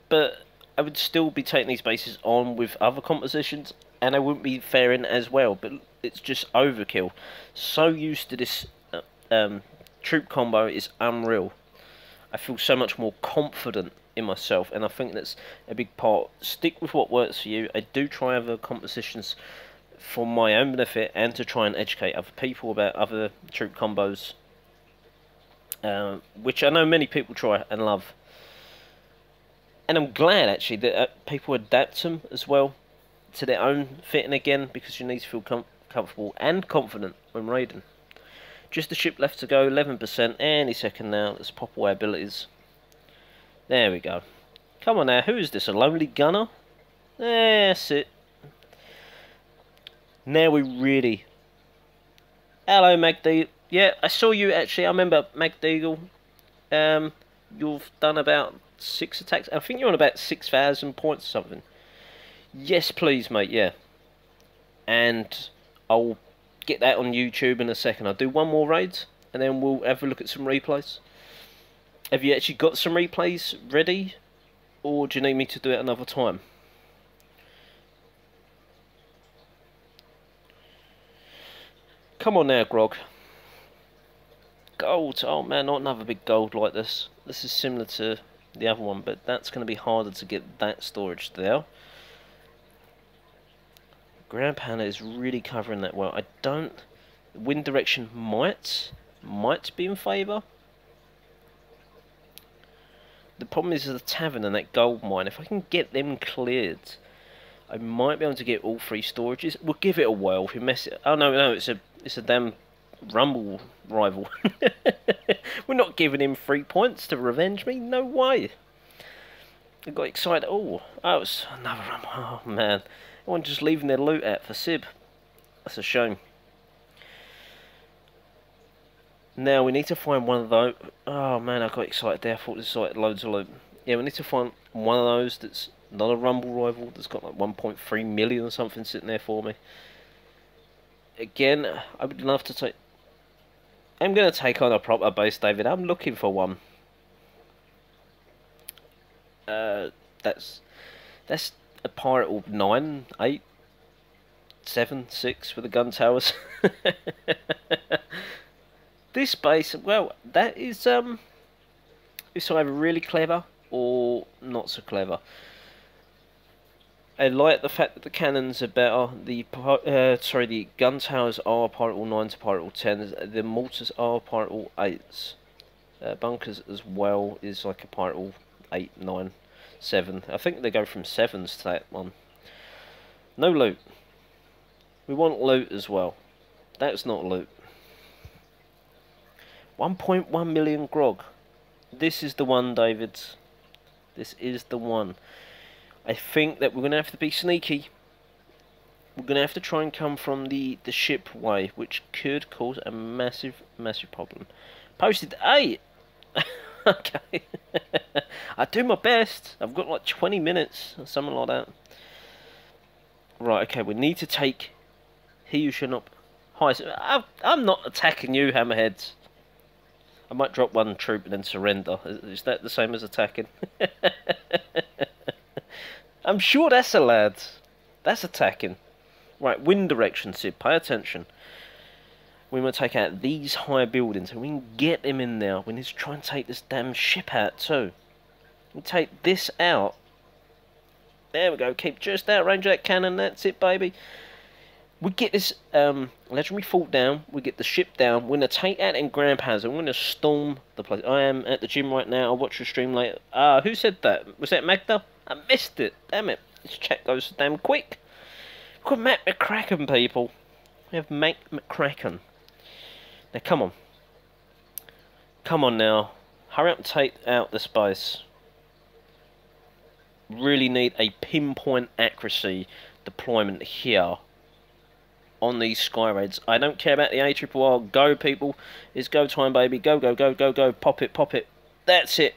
[SPEAKER 1] but I would still be taking these bases on with other compositions, and I wouldn't be faring as well, but it's just overkill. So used to this troop combo is unreal. I feel so much more confident in myself, and I think that's a big part. Stick with what works for you. I do try other compositions for my own benefit and to try and educate other people about other troop combos, which I know many people try and love. And I'm glad actually that people adapt them as well to their own fitting again, because you need to feel comfortable and confident when raiding. Just a ship left to go, 11%, any second now. Let's pop away abilities. There we go. Come on now, who is this, a lonely gunner? That's it. Now we really... Hello, MacDeagle. Yeah, I saw you actually. I remember MacDeagle. You've done about 6 attacks. I think you're on about 6,000 points or something. Yes, please, mate, yeah. And I'll get that on YouTube in a second. I'll do one more raid, and then we'll have a look at some replays. Have you actually got some replays ready, or do you need me to do it another time? Come on now, Grog. Gold. Oh man, not another big gold like this. This is similar to the other one, but that's going to be harder to get that storage there. Ground Panda is really covering that well. I don't... Wind direction might be in favour. The problem is the tavern and that gold mine. If I can get them cleared, I might be able to get all 3 storages. We'll give it a whirl. If we mess it... Oh no, it's a damn Rumble rival. We're not giving him 3 points to revenge me. No way. I got excited. Oh, it's another Rumble. Oh man, everyone just leaving their loot out for Sib. That's a shame. Now we need to find one of those. Oh man, I got excited there. I thought this was like loads of loot. Yeah, we need to find one of those that's not a Rumble rival, that's got like 1.3 million or something sitting there for me. Again, I would love to take... I'm going to take on a proper base, David. I'm looking for one. That's a Pirate Orb 9, 8, 7, 6 with the gun towers. This base, well, that is it's either really clever or not so clever. I like the fact that the cannons are better. The gun towers are Pirate Orb 9 to Pirate Orb 10s. The mortars are Pirate Orb 8s. Bunkers as well is like a Pirate Orb 8, 9, 7. I think they go from 7s to that one. No loot. We want loot as well. That's not loot. 1.1 million grog. This is the one, David. This is the one. I think that we're going to have to be sneaky. We're going to have to try and come from the ship way, which could cause a massive problem. Posted 8! Okay. I do my best. I've got like 20 minutes or something like that. Right, okay, we need to take... He who shall not... Hi, I'm not attacking you, hammerheads. I might drop one troop and then surrender. Is that the same as attacking? I'm sure that's allowed. That's attacking. Right, wind direction, Sid. Pay attention. We want to take out these high buildings and we can get them in there. We need to try and take this damn ship out too. We take this out. There we go. Keep just out range of that cannon. That's it, baby. We get this legendary fort down, we get the ship down, we're going to take out in Grand Panzer, we're going to storm the place. I am at the gym right now, I'll watch your stream later. Who said that? Was that Magda? I missed it, damn it. This chat goes so damn quick. We've got Matt McCracken, people. We have Matt McCracken. Now, come on. Come on now. Hurry up and take out this base. Really need a pinpoint accuracy deployment here. On these sky raids. I don't care about the ARRR. Go, people. It's go time, baby. Go, go, go, go, go. Pop it, pop it. That's it.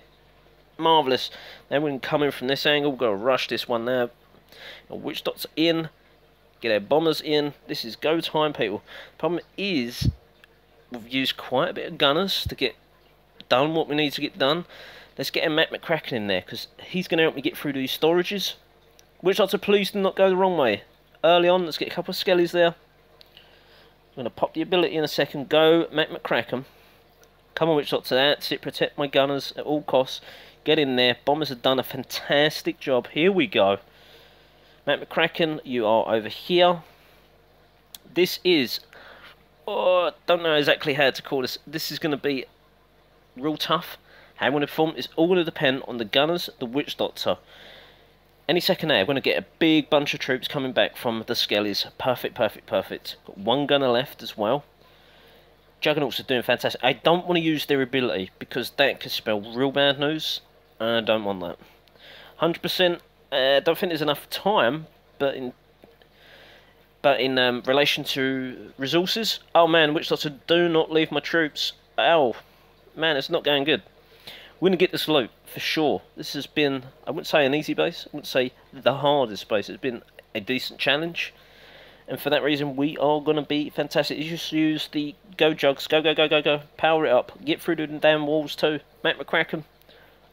[SPEAKER 1] Marvellous. Then we can come in from this angle. We've got to rush this one now. Witch dots in. Get our bombers in. This is go time, people. Problem is, we've used quite a bit of gunners to get done what we need to get done. Let's get a Matt McCracken in there, because he's going to help me get through these storages. Witch dots, please do not go the wrong way. Early on, let's get a couple of skellies there. I'm going to pop the ability in a second. Go, Matt McCracken. Come on, Witch Dots, that's it. Protect my gunners at all costs. Get in there. Bombers have done a fantastic job. Here we go. Matt McCracken, you are over here. This is... Oh, I don't know exactly how to call this. This is going to be real tough. How I'm going to perform is all going to depend on the gunners, the Witch Doctor. Any second now, we're going to get a big bunch of troops coming back from the Skellies. Perfect, perfect, perfect. Got one gunner left as well. Juggernauts are doing fantastic. I don't want to use their ability because that could spell real bad news. I don't want that. 100%. I don't think there's enough time, but in relation to resources, oh man, Witch Doctor, do not leave my troops. Oh man, it's not going good. We're going to get this loot, for sure. This has been, I wouldn't say an easy base, I wouldn't say the hardest base. It's been a decent challenge. And for that reason, we are going to be fantastic. You just use the go jugs. Go, go, go, go, go. Power it up. Get through the damn walls too. Mac McCracken.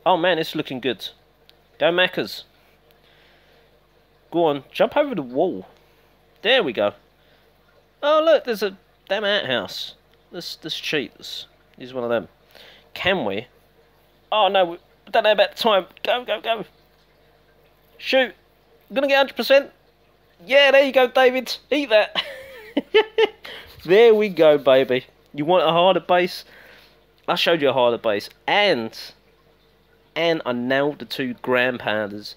[SPEAKER 1] Oh man, it's looking good. Go Maccas. Go on. Jump over the wall. There we go. Oh look, there's a damn outhouse. Let's cheat. This is one of them. Can we? Oh no, we don't know about the time. Go, go, go. Shoot. I'm going to get 100%. Yeah, there you go, David. Eat that. There we go, baby. You want a harder base? I showed you a harder base. And I nailed the 2 ground pounders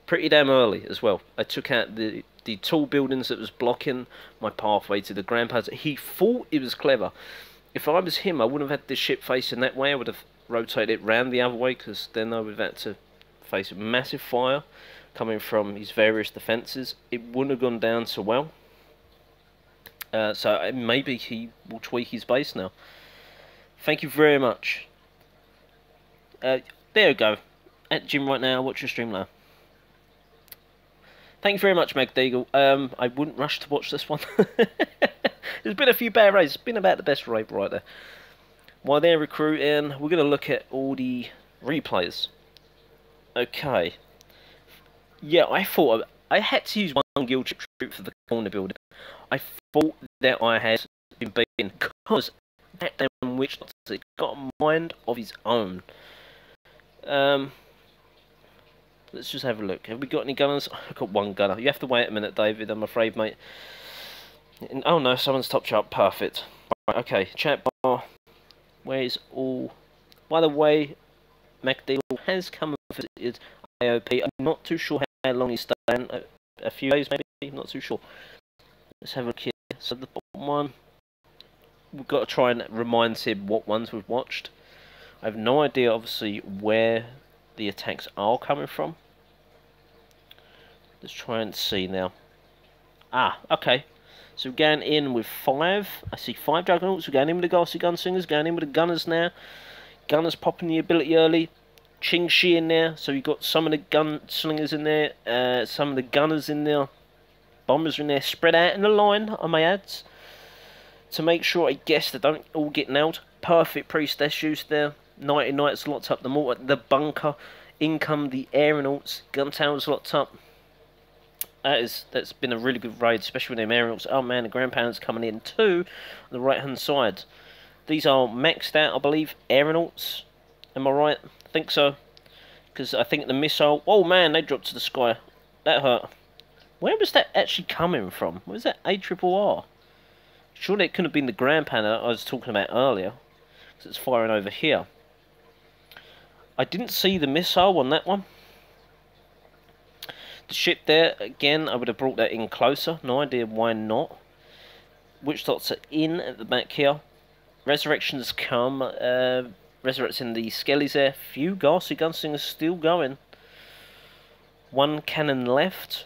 [SPEAKER 1] pretty damn early as well. I took out the tall buildings that was blocking my pathway to the ground pounders. He thought it was clever. If I was him, I wouldn't have had this ship facing that way. I would have rotated it round the other way, because then I would have had to face a massive fire coming from his various defences. It wouldn't have gone down so well. So maybe he will tweak his base now. Thank you very much. There we go. At the gym right now, watch your stream now. Thank you very much, Meg Deagle. I wouldn't rush to watch this one. There's been a few bad raids. It's been about the best raid right there. While they're recruiting, we're going to look at all the replays. Okay. Yeah, I thought I had to use one guild troop for the corner building. I thought that I had been beaten because that damn witch doctor got a mind of his own. Let's just have a look. Have we got any gunners? I've got one gunner. You have to wait a minute, David, I'm afraid, mate. Oh no, someone's top chart. Perfect. Right, okay, chat bar. Where's all... By the way, MacDeal has come and visited AOP. I'm not too sure how long he's staying. A few days maybe? I'm not too sure. Let's have a look here. So the bottom one, we've got to try and remind him what ones we've watched. I have no idea, obviously, where the attacks are coming from. Let's try and see now. Ah, okay. So we're going in with 5. I see 5 Juggernauts. We're going in with the Ghastly Gunslingers. Going in with the Gunners now. Gunners popping the ability early. Ching Shi in there. So you've got some of the Gunslingers in there. Some of the Gunners in there. Bombers in there. Spread out in the line, I may add. To make sure, I guess, they don't all get nailed. Perfect Priestess use there. 90 Knights locked up. The mortar, the bunker. In come the aeronauts. Gun towers locked up. That's been a really good raid, especially with them aeronauts. Oh man, the ground pounders coming in too on the right hand side. These are maxed out, I believe, aeronauts. Am I right? I think so. Because I think the missile... Oh man, they dropped to the sky. That hurt. Where was that actually coming from? Was that ARRR? Surely it couldn't have been the ground pounder I was talking about earlier. Because it's firing over here. I didn't see the missile on that one. The ship there, again, I would have brought that in closer. No idea why not. Witch dots are in at the back here. Resurrections come. Resurrecting the skellies there. Few Ghastly Gunslingers still going. 1 cannon left.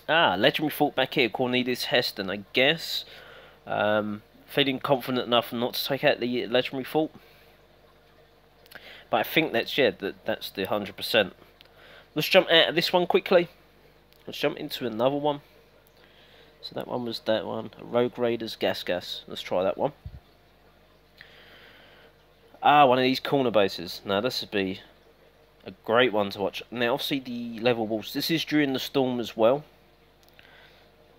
[SPEAKER 1] Ah, Legendary Fort back here. Cornelius Heston, I guess. Feeling confident enough not to take out the Legendary Fort. But I think that's, yeah, that's the 100%. Let's jump out of this one quickly. Let's jump into another one. So that one was that one. Rogue Raiders Gas. Let's try that one. Ah, one of these corner bases. Now this would be a great one to watch. Now obviously the level walls. This is during the storm as well.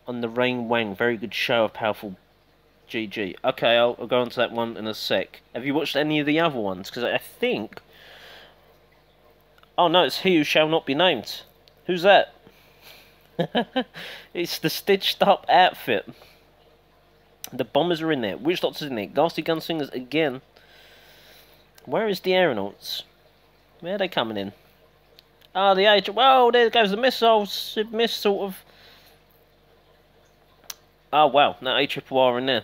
[SPEAKER 1] On the Rain Wang. Very good show of powerful GG. Okay, I'll go on to that one in a sec. Have you watched any of the other ones? Because I think... Oh no, it's He Who Shall Not Be Named. Who's that? It's the stitched up outfit. The bombers are in there. Witch Doctor's in there. Ghastly Gunslingers again. Where is the aeronauts? Where are they coming in? Ah, the age. Whoa, there goes the missiles. It missed sort of. Oh wow, that ARRR in there.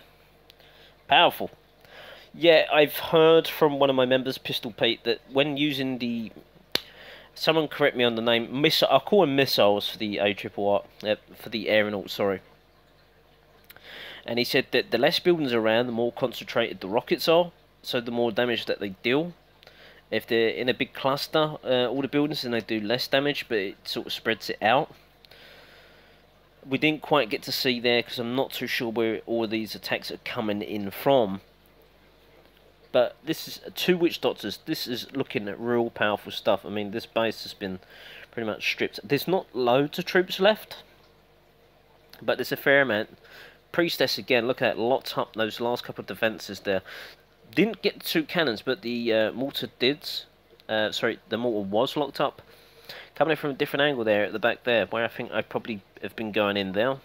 [SPEAKER 1] Powerful. Yeah, I've heard from one of my members, Pistol Pete, that when using the... Someone correct me on the name. I'll call them missiles for the ARRR. For the aeronauts, sorry. And he said that the less buildings around, the more concentrated the rockets are. So the more damage that they deal. If they're in a big cluster, all the buildings, then they do less damage, but it sort of spreads it out. we didn't quite get to see there because I'm not too sure where all these attacks are coming in from. But this is 2 Witch Doctors. This is looking at real powerful stuff. I mean, this base has been pretty much stripped. There's not loads of troops left, but there's a fair amount. Priestess again, look at that, locked up those last couple of defences there. Didn't get 2 cannons, but the mortar did. Sorry, the mortar was locked up. Coming in from a different angle there at the back there, where I think I probably have been going in there.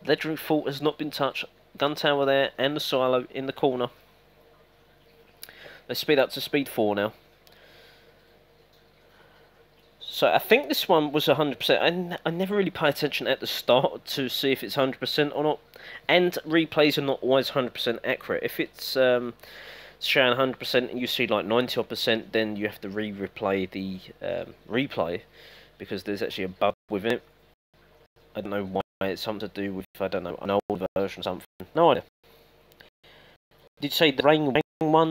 [SPEAKER 1] Legendary Fort has not been touched. Gun tower there, and the silo in the corner. Let's speed up to speed 4 now. So I think this one was 100%. I never really pay attention at the start to see if it's 100% or not. And replays are not always 100% accurate. If it's showing 100% and you see like 90%, then you have to replay the replay, because there's actually a bug with it. I don't know why. It's something to do with, I don't know, an old version or something. No idea. Did you say the rain one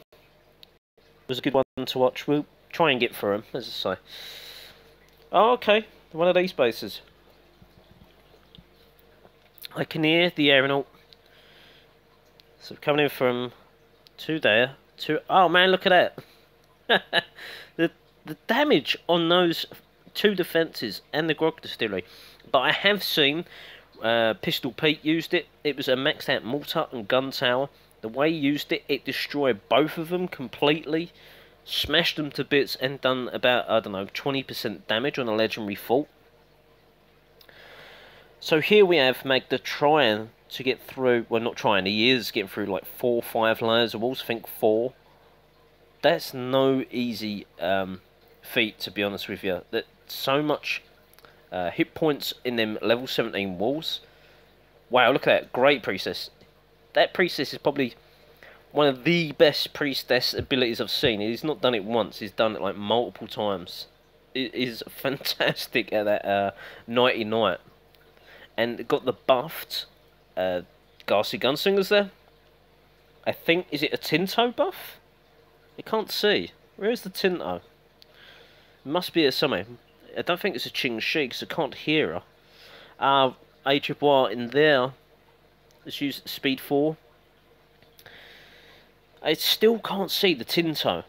[SPEAKER 1] was a good one to watch? We'll try and get through them, as I say. Oh, okay. One of these bases. I can hear the aeronaut. So coming in from 2 there to... Oh man, look at that. the damage on those 2 defences and the grog distillery. But I have seen Pistol Pete used it. It was a maxed out mortar and gun tower. The way he used it, it destroyed both of them completely. Smashed them to bits and done about, I don't know, 20% damage on a legendary fort. So here we have Magda trying to get through, well not trying, he is getting through like 4 or 5 layers of walls, I think 4. That's no easy feat, to be honest with you. That so much hit points in them level 17 walls. Wow, look at that, great priestess. That priestess is probably one of the best priestess abilities I've seen. He's not done it once, he's done it like multiple times. It is fantastic at that Nighty Night. And got the buffed Ghastly Gunslingers there. I think, is it a Tinto buff? I can't see. Where is the Tinto? It must be a somewhere. I don't think it's a Ching Shi because I can't hear her. A in there. Let's use speed 4. I still can't see the Tinto.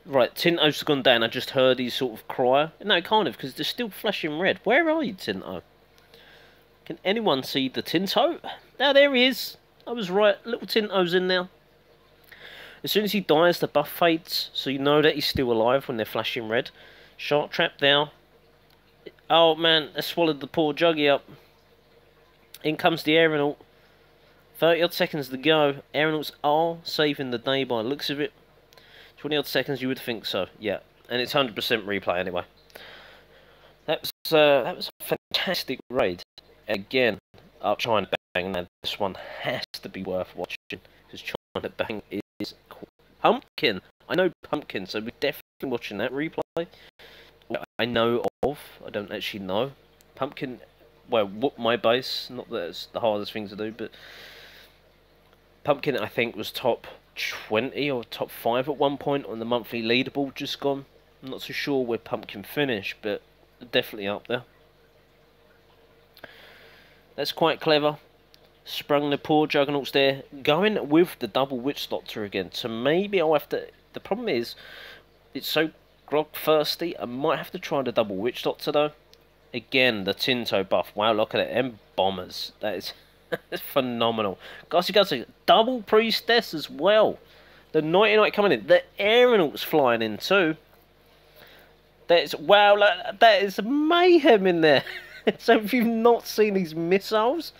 [SPEAKER 1] Right, Tinto's gone down. I just heard his sort of cry. No, kind of, because they're still flashing red. Where are you, Tinto? Can anyone see the Tinto? Now, there he is. I was right. Little Tinto's in there. As soon as he dies, the buff fades, so you know that he's still alive when they're flashing red. Shark trap down. Oh, man, they swallowed the poor Juggy up. In comes the aeronaut. 30 odd seconds to go. Aeronauts are saving the day by the looks of it. 20 odd seconds, you would think so. Yeah, and it's 100% replay anyway. That was a fantastic raid. Again, I'll try and bang. Now this one has to be worth watching because trying to bang is cool. Pumpkin. I know Pumpkin, so we're definitely watching that replay. What I know of, I don't actually know. Pumpkin. Well, whoop my base. Not that it's the hardest thing to do, but Pumpkin, I think, was top 20 or top 5 at one point on the monthly leaderboard just gone. I'm not so sure where Pumpkin finished, but definitely up there. That's quite clever. Sprung the poor Juggernauts there. Going with the double Witch Doctor again. So maybe I'll have to... The problem is, it's so grog thirsty, I might have to try the double Witch Doctor though. Again, the Tinto buff. Wow, look at it. Them bombers. That is phenomenal. Ghastly, double Priestess as well. The Nighty Night coming in. The Aeronauts flying in too. That is, wow, that is mayhem in there. So if you've not seen these missiles,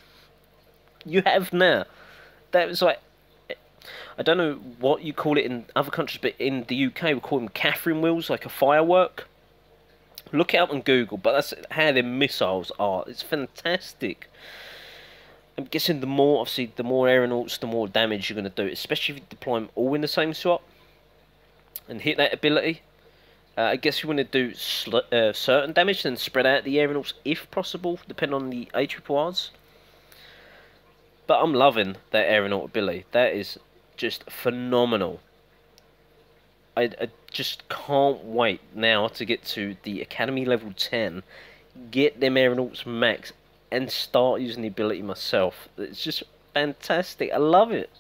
[SPEAKER 1] you have now. That was like, I don't know what you call it in other countries, but in the UK we call them Catherine wheels, like a firework. Look it up on Google, but that's how their missiles are. It's fantastic. I'm guessing the more, obviously, the more aeronauts, the more damage you're going to do, especially if you deploy them all in the same slot and hit that ability. I guess you want to do certain damage, then spread out the aeronauts if possible, depending on the ARRs. But I'm loving that aeronaut ability. That is just phenomenal. I just can't wait now to get to the Academy level 10. get them aeronauts max and start using the ability myself. It's just fantastic. I love it.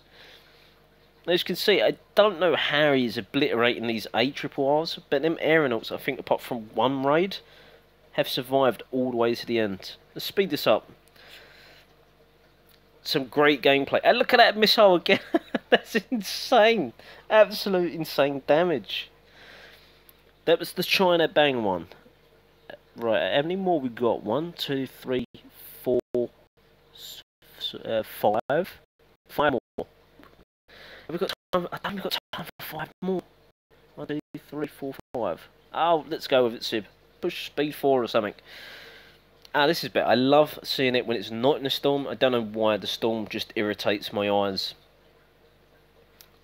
[SPEAKER 1] As you can see, I don't know how he's obliterating these ARRs, but them aeronauts, I think, apart from one raid, have survived all the way to the end. Let's speed this up. Some great gameplay. And look at that missile again. That's insane. Absolute insane damage. That was the China Bang one. Right, how many more we got? 1, 2, 3, 4, 5. 5 more. Have we got time? I think we've got time for 5 more. 1, 2, 3, 4, 5. Oh, let's go with it, Sib. Push speed 4 or something. Ah, this is better. I love seeing it when it's not in a storm. I don't know why the storm just irritates my eyes.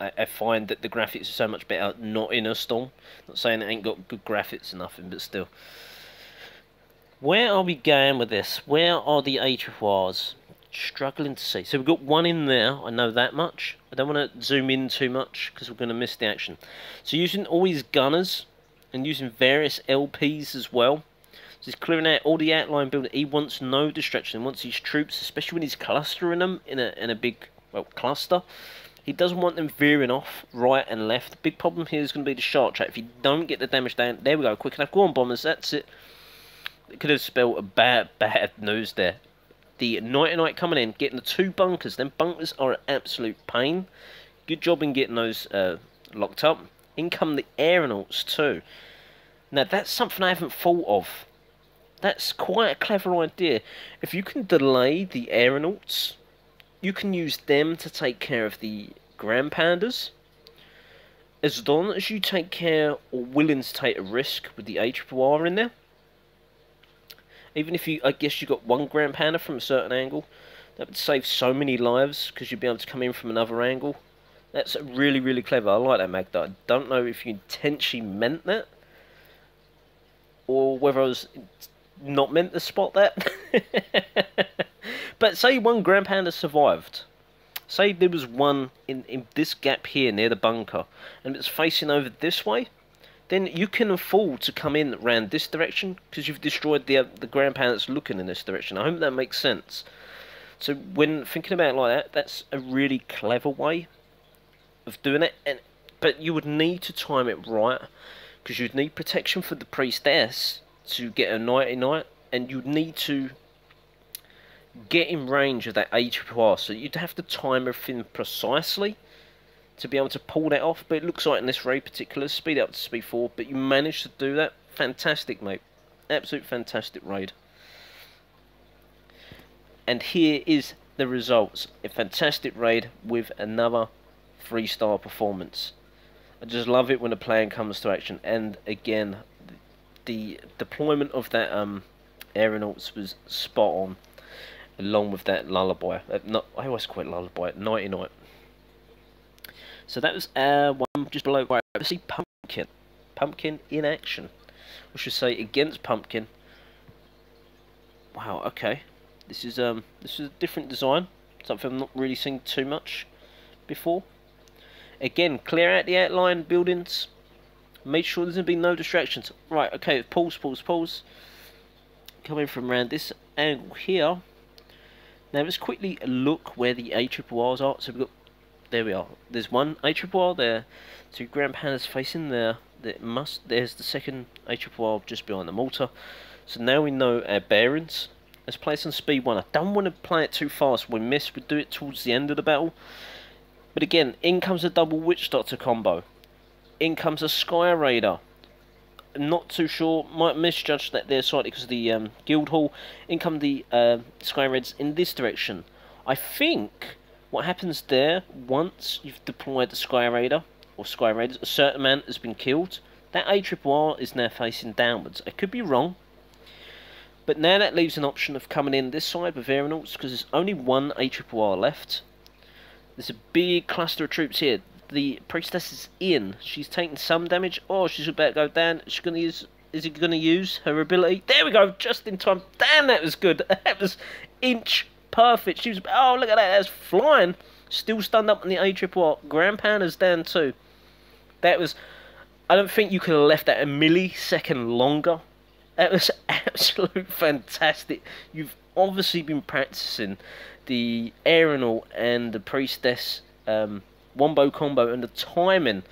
[SPEAKER 1] I find that the graphics are so much better not in a storm. Not saying it ain't got good graphics or nothing, but still. Where are we going with this? Where are the ARRs? Struggling to see. So we've got one in there. I know that much. I don't want to zoom in too much because we're going to miss the action. So using all these gunners and using various LPs as well. So he's clearing out all the outline building. He wants no distraction. He wants these troops, especially when he's clustering them in a big, well, cluster. He doesn't want them veering off right and left. The big problem here is going to be the shark trap. If you don't get the damage down, there we go, quick enough. Go on, bombers, that's it. It could have spelled a bad news there. The Night coming in, getting the 2 bunkers. Them bunkers are an absolute pain. Good job in getting those locked up. In come the aeronauts too. Now that's something I haven't thought of. That's quite a clever idea. If you can delay the aeronauts, you can use them to take care of the Grand Pandas. As long as you take care or willing to take a risk with the ARR in there. Even if you, I guess you got 1 Grand Panda from a certain angle, that would save so many lives because you'd be able to come in from another angle. That's really, really clever. I like that, Magda. I don't know if you intentionally meant that or whether I was not meant to spot that. But say 1 Grand Panda survived. Say there was one in this gap here near the bunker and it's facing over this way. Then you can afford to come in around this direction because you've destroyed the Grand Panda that's looking in this direction. I hope that makes sense. So when thinking about it like that, that's a really clever way of doing it. But you would need to time it right because you'd need protection for the priestess to get a night, and you'd need to get in range of that ARR. So you'd have to time everything precisely to be able to pull that off, but it looks like in this raid particular, speed up to speed 4, but you managed to do that. Fantastic, mate. Absolute fantastic raid. And here is the results. A fantastic raid with another 3-star performance. I just love it when a plan comes to action, and again, the deployment of that aeronauts was spot on, along with that lullaby. I always call it lullaby, Nighty Night. So that was one just below. Right, let's see Pumpkin. Pumpkin in action. We should say against Pumpkin. Wow. Okay. This is a different design. Something I've not really seen too much before. Again, clear out the outline buildings. Make sure there's gonna be no distractions. Right. Okay. Pause. Coming from around this angle here. Now let's quickly look where the ARRs are. So we've got. There we are. There's 1 ARR there, 2 Grand Pandas facing there. There's the second ARR just behind the mortar. So now we know our bearings. Let's play some speed 1. I don't want to play it too fast. We miss. We do it towards the end of the battle. But again, in comes a double Witch Doctor combo. In comes a Sky Raider. I'm not too sure. Might misjudge that there slightly because of the guild hall. In come the Sky Raids in this direction. I think. What happens there, once you've deployed the Sky Raider, or Sky Raiders, a certain man has been killed, that ARR is now facing downwards. I could be wrong, but now that leaves an option of coming in this side with aeronauts, because there's only 1 ARR left. There's a big cluster of troops here. The priestess is in. She's taking some damage. Oh, she's about to go down. She's going to use. Is it going to use her ability? There we go, just in time. Damn, that was good. That was inch perfect. She was. Oh, look at that. That's flying. Still stunned up on the ARR. Grand Panda's down too. That was. I don't think you could have left that a millisecond longer. That was absolute fantastic. You've obviously been practicing the aerial and the priestess wombo combo and the timing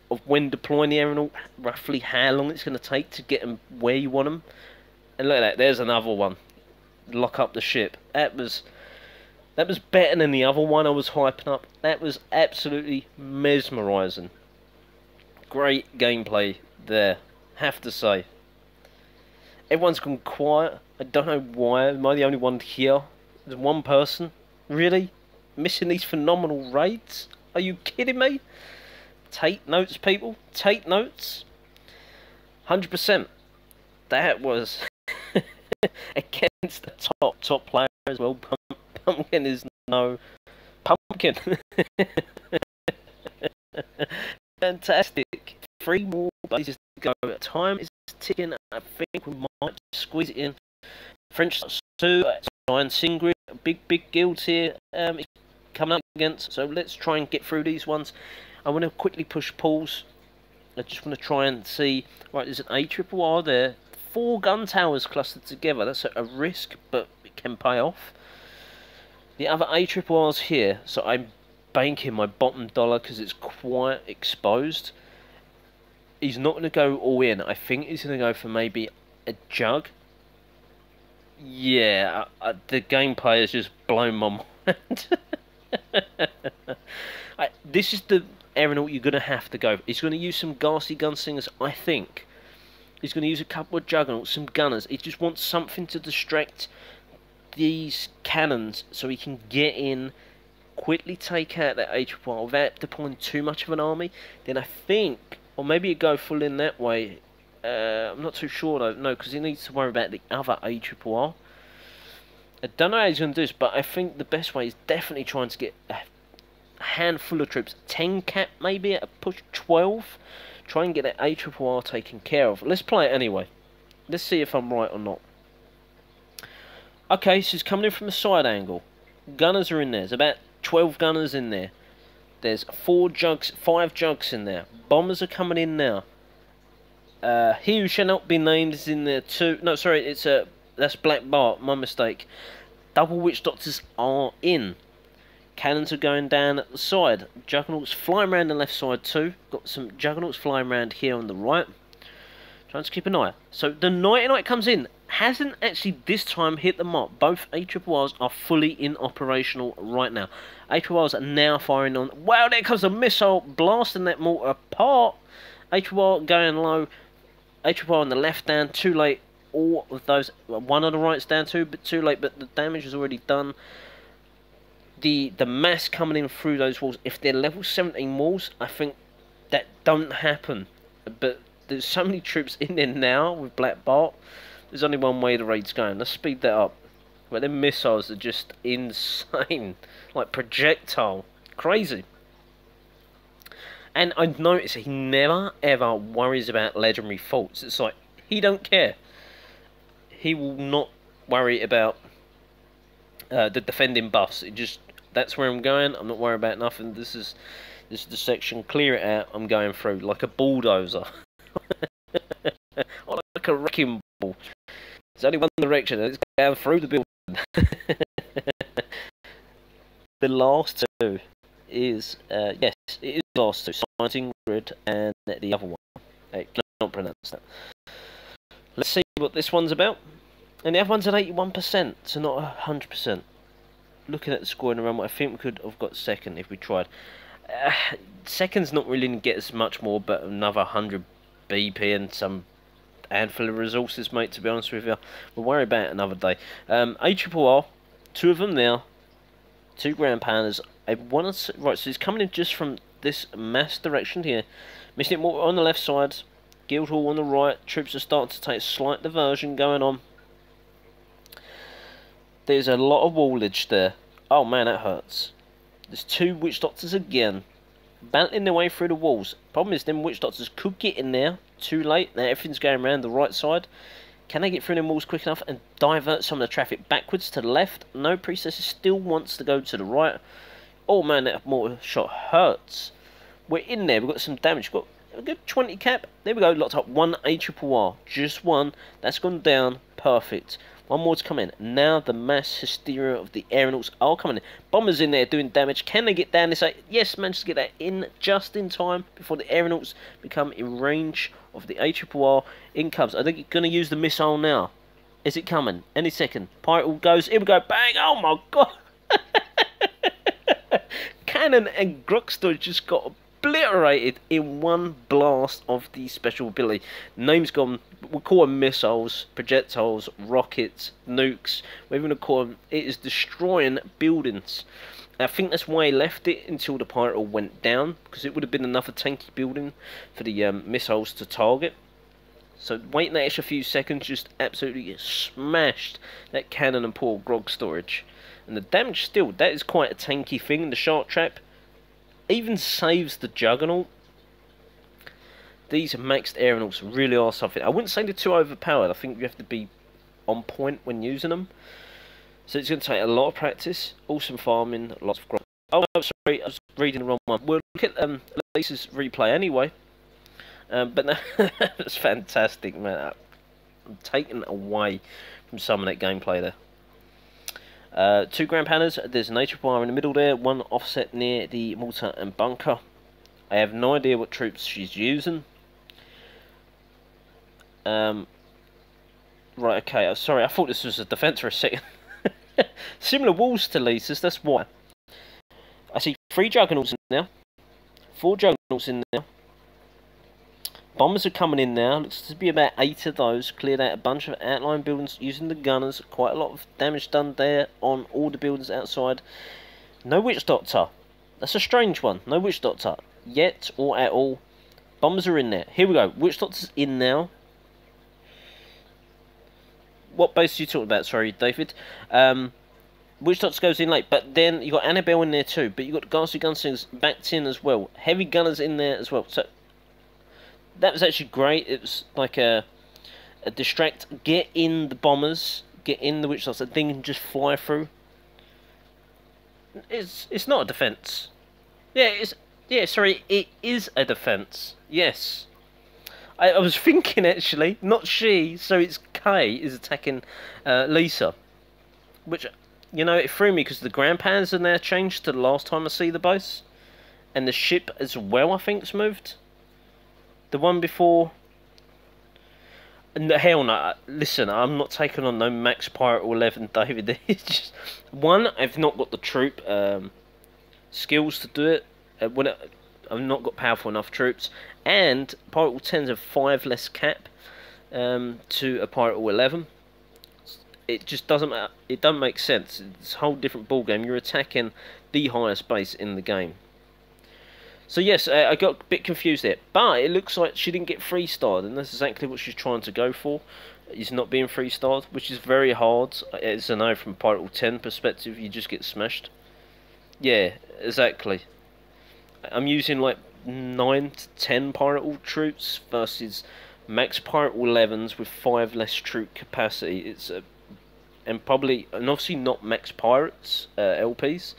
[SPEAKER 1] of when deploying the aerial, roughly how long it's going to take to get them where you want them. And look at that, there's another one. Lock up the ship. That was better than the other one I was hyping up. That was absolutely mesmerising. Great gameplay there, have to say. Everyone's gone quiet. I don't know why. Am I the only one here? There's one person. Really? Missing these phenomenal raids? Are you kidding me? Take notes, people. Take notes. 100%. That was against the top player as well. Pumpkin is no pumpkin. Fantastic. 3 more bases to go. Time is ticking. I think we might squeeze it in. French 2, Iron Singrid, big guilds here coming up against. So let's try and get through these ones. I want to quickly push pause. I just want to try and see. Right, there's an ARRR there. 4 gun towers clustered together. That's a risk, but it can pay off. The other ARRR's here, so I'm banking my bottom dollar because it's quite exposed. He's not going to go all in. I think he's going to go for maybe a jug. Yeah, the gameplay has just blown my mind. This is the aeronaut you're going to have to go for. He's going to use some ghastly gunslingers, I think. He's going to use a couple of juggernauts, some gunners. He just wants something to distract these cannons so he can get in, quickly take out that ARRR without deploying too much of an army. Then I think, or maybe you go full in that way. I'm not too sure though. No, because he needs to worry about the other ARRR. I don't know how he's going to do this, but I think the best way is definitely trying to get a handful of troops. 10 cap maybe at a push 12. Try and get that ARRR taken care of. Let's play it anyway. Let's see if I'm right or not. Okay, so he's coming in from a side angle. Gunners are in there. There's about 12 gunners in there. There's 5 jugs in there. Bombers are coming in now. He who shall not be named is in there too. No, sorry, that's Black Bart. My mistake. Double Witch Doctors are in. Cannons are going down at the side. Juggernauts flying around the left side too. Got some Juggernauts flying around here on the right. Trying to keep an eye. So the Nighty Night comes in. Hasn't actually this time hit the mark. Both ARRRs are fully in operational right now. ARRRs are now firing on. Wow, there comes a missile blasting that mortar apart. ARRR going low. ARRR on the left down. Too late. All of those. One on the right's down too, but too late. But the damage is already done. The mass coming in through those walls. If they're level 17 walls, I think that don't happen. But there's so many troops in there now with Black Bart. There's only one way the raid's going. Let's speed that up. But them missiles are just insane. Like projectile. Crazy. And I've noticed he never ever worries about legendary faults. It's like, he don't care. He will not worry about the defending buffs. It just, that's where I'm going. I'm not worried about nothing. This is the section. Clear it out. I'm going through like a bulldozer. Or like a wrecking ball. There's only one direction, and it's going through the building. The last two is, yes, it is the last two. Science Grid and the other one. I cannot pronounce that. Let's see what this one's about. And the other one's at 81%, so not 100%. Looking at the scoring around, I think we could have got second if we tried. Second's not really going to get us much more, but another 100 BP and some handful of resources, mate, to be honest with you. We'll worry about it another day. ARRR, 2 of them now. 2 Grand Pounders. I want to... Right, so he's coming in just from this mass direction here. Missing it more on the left side. Guildhall on the right. Troops are starting to take a slight diversion going on. There's a lot of wallage there. Oh man, that hurts. There's 2 Witch Doctors again. Battling their way through the walls. Problem is, them Witch Doctors could get in there. Too late. Now everything's going around the right side. Can they get through them walls quick enough and divert some of the traffic backwards to the left? No, Priestess still wants to go to the right. Oh man, that mortar shot hurts. We're in there. We've got some damage. We've got good 20 cap. There we go, locked up 1 ARRR. Just one. That's gone down. Perfect. One more to come in. Now the mass hysteria of the aeronauts are coming in. Bombers in there doing damage. Can they get down this? Yes, managed to get that in just in time before the aeronauts become in range of the ARRR. In comes. Are they going to use the missile now? Is it coming? Any second. Pirate goes. Here we go. Bang. Oh my god. Cannon and Grokster just got obliterated in one blast of the special ability. Name's gone. We'll call them missiles, projectiles, rockets, nukes. We're going to call them. It is destroying buildings. I think that's why he left it until the pirate went down, because it would have been another tanky building for the missiles to target. So waiting that extra few seconds just absolutely smashed that cannon and poor grog storage. And the damage still, that is quite a tanky thing. The shark trap even saves the juggernaut. These maxed aeronauts really are something. I wouldn't say they're too overpowered. I think you have to be on point when using them. So it's going to take a lot of practice. Awesome farming, lots of grog. Oh, sorry, I was reading the wrong one. We'll look at Lisa's replay anyway. But no, that's fantastic, man. I'm taken away from some of that gameplay there. 2 Grand Pandas, there's an ARRR in the middle there, one offset near the mortar and bunker. I have no idea what troops she's using. Right, okay, sorry, I thought this was a defence for a second. Similar walls to Lisa's, that's why. I see 3 juggernauts in there, 4 juggernauts in there. Bombers are coming in now. Looks to be about 8 of those. Cleared out a bunch of outlying buildings using the gunners. Quite a lot of damage done there on all the buildings outside. No Witch Doctor. That's a strange one. No Witch Doctor. Yet or at all. Bombers are in there. Here we go. Witch Doctor's in now. What base are you talking about? Sorry, David. Witch Doctor goes in late. But then you got Annabelle in there too. But you got the Ghastly Gunslingers backed in as well. Heavy Gunners in there as well. So that was actually great. It was like a distract. Get in the bombers. Get in the Witch Doctor. That thing can just fly through. It's not a defense. Yeah, sorry, it is a defense. Yes. I was thinking actually, not she. So it's Kay is attacking Lisa, which, you know, it threw me because the Grand Pandas are now changed to the last time I see the base, and the ship as well. I think's moved. The one before... No, hell no. Listen, I'm not taking on no Max Pirate 11, David. It's just, one, I've not got the troop skills to do it. I've not got powerful enough troops. And Pirate 10s have 5 less cap to a Pirate 11. It just doesn't make sense. It's a whole different ball game. You're attacking the highest base in the game. So yes, I got a bit confused there, but it looks like she didn't get 3-starred, and that's exactly what she's trying to go for, is not being 3-starred, which is very hard. As I know from Pirate 10 perspective, you just get smashed. Yeah, exactly. I'm using like 9 to 10 Pirate troops versus Max Pirate 11s with 5 less troop capacity. It's and obviously not Max Pirates LPs.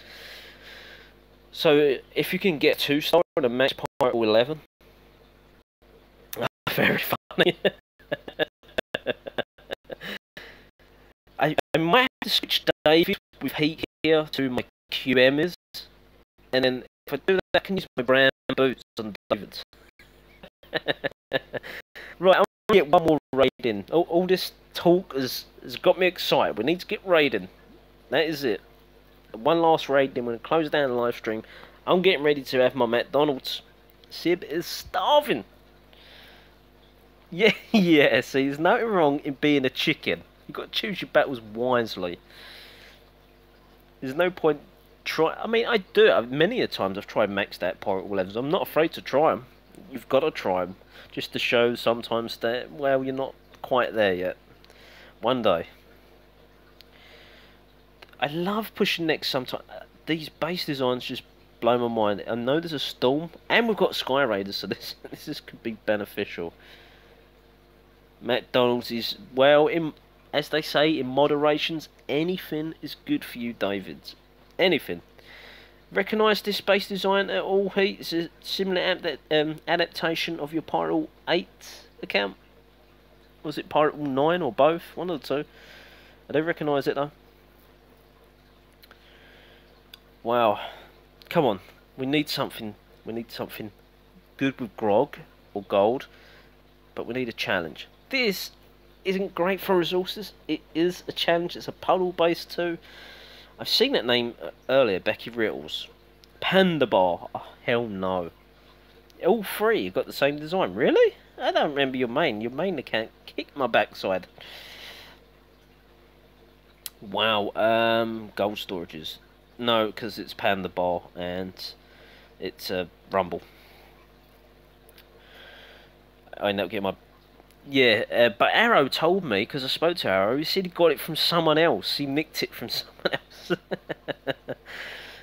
[SPEAKER 1] So if you can get 2-star on a Max Pirate 11, very funny. I might have to switch David with heat here to my QMs, and then if I do that, I can use my brown boots on David. Right, I'm gonna get one more raid in. All this talk has got me excited. We need to get raiding. That is it. One last raid, then we're going to close down the live stream. I'm getting ready to have my McDonald's. Sib is starving. Yeah, yeah, see, there's nothing wrong in being a chicken. You've got to choose your battles wisely. There's no point I mean, I do. Many a times I've tried maxed out Pirate 11s. I'm not afraid to try them. You've got to try them. Just to show sometimes that, well, you're not quite there yet. One day. I love pushing next sometimes. These base designs just blow my mind. I know there's a storm, and we've got Sky Raiders, so this could be beneficial. McDonald's is, well, as they say, in moderations, anything is good for you, David. Anything. Recognise this base design at all, Heat? It's a similar adaptation of your Pyral 8 account. Was it Pyral 9 or both? One of the two. I do recognise it though. Wow. Come on. We need something. We need something good with grog or gold. But we need a challenge. This isn't great for resources. It is a challenge. It's a puddle base too. I've seen that name earlier, Becky Riddles. Panda Bar. Oh, hell no. All three have got the same design. Really? I don't remember your main. Your main account kicked my backside. Wow. Gold storages. No, because it's Panda Bar and it's a Rumble. I end up getting my... Yeah, but Arrow told me, because I spoke to Arrow, he said he got it from someone else. He nicked it from someone else.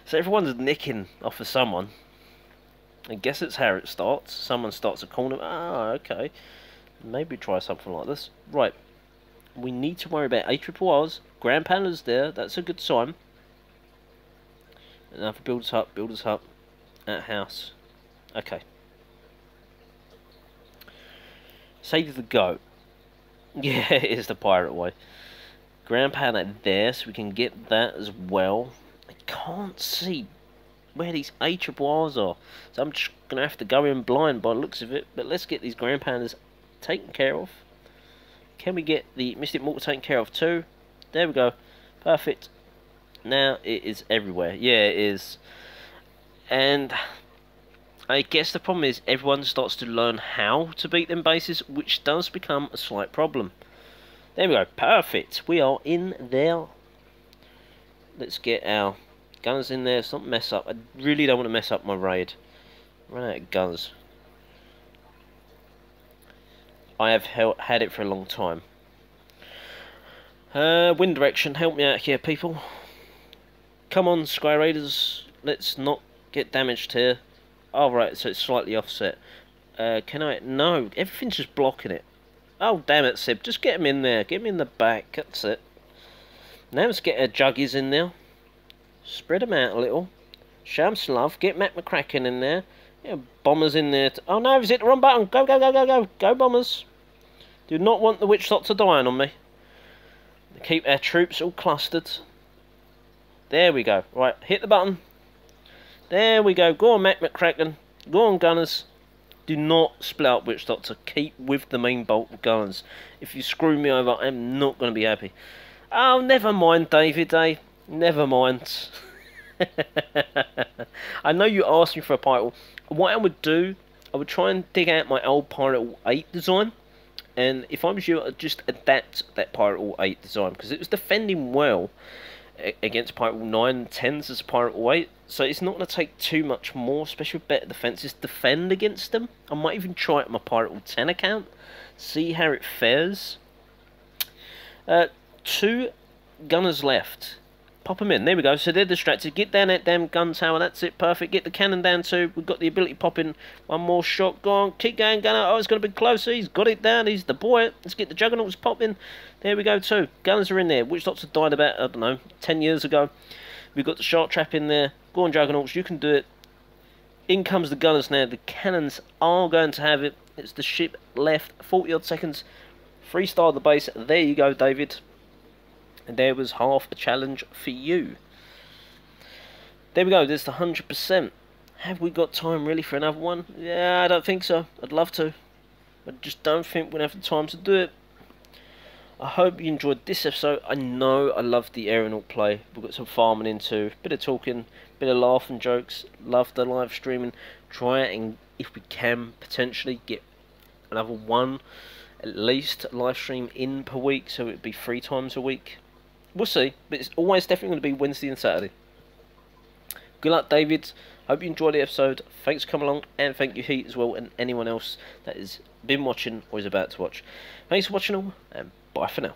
[SPEAKER 1] So everyone's nicking off of someone. I guess it's how it starts. Someone starts a corner. Ah, okay. Maybe try something like this. Right. We need to worry about ARRRs. Grand Panda's there. That's a good sign. And now for builders hut. At house. Okay. Save the goat. Yeah, it is the pirate way. Grand Panda there, so we can get that as well. I can't see where these ARRRs are, so I'm just going to have to go in blind by the looks of it. But let's get these Grand Pandas taken care of. Can we get the Mystic Mortar taken care of too? There we go. Perfect. Now it is everywhere. Yeah, it is. And I guess the problem is everyone starts to learn how to beat them bases, which does become a slight problem. There we go. Perfect. We are in there. Let's get our guns in there. Let's not mess up. I really don't want to mess up my raid. Run out of guns. I have had it for a long time. Wind direction. Help me out here, people. Come on, Sky Raiders. Let's not get damaged here. Oh, right, so it's slightly offset. Can I... No, everything's just blocking it. Oh, damn it, Sib. Just get him in there. Get him in the back. That's it. Now let's get our juggies in there. Spread them out a little. Show them some love. Get Matt McCracken in there. Yeah, bombers in there. Oh, no, I've hit the wrong button. Go, go, go, go, go. Go, bombers. Do not want the witch doctor dying on me. Keep our troops all clustered. There we go. Right, hit the button. There we go. Go on, Matt McCracken. Go on, gunners. Do not split up Witch Doctor. Keep with the main bolt of gunners. If you screw me over, I'm not going to be happy. Oh, never mind, David, eh? Never mind. I know you asked me for a Pyral. What I would do, I would try and dig out my old Pyral 8 design. And if I was you, I'd just adapt that Pyral 8 design. Because it was defending well against Pyral 9 and 10s as Pyral 8. So it's not going to take too much more, especially with better defences, defend against them. I might even try it on my Pyral 10 account. See how it fares. 2 gunners left. Pop them in. There we go. So they're distracted. Get down that damn gun tower. That's it. Perfect. Get the cannon down too. We've got the ability to pop in one more shot. Go on. Keep going, gunner. Oh, it's going to be closer. He's got it down. He's the boy. Let's get the juggernauts popping. There we go too. Gunners are in there. Witch Doctor died about, I don't know, 10 years ago. We've got the shark trap in there. Go on, juggernauts. You can do it. In comes the gunners now. The cannons are going to have it. It's the ship left. 40 odd seconds. 3-star the base. There you go, David. And there was half a challenge for you. There we go, there's the 100%. Have we got time really for another one? Yeah, I don't think so. I'd love to. I just don't think we're going to have the time to do it. I hope you enjoyed this episode. I know I love the aeronaut play. We've got some farming into, bit of talking, bit of laughing jokes. Love the live streaming. Try it and if we can potentially get another one at least live stream in per week, so it'd be 3 times a week. We'll see, but it's always definitely going to be Wednesday and Saturday. Good luck, David. Hope you enjoyed the episode. Thanks for coming along, and thank you, Heat, as well, and anyone else that has been watching or is about to watch. Thanks for watching all, and bye for now.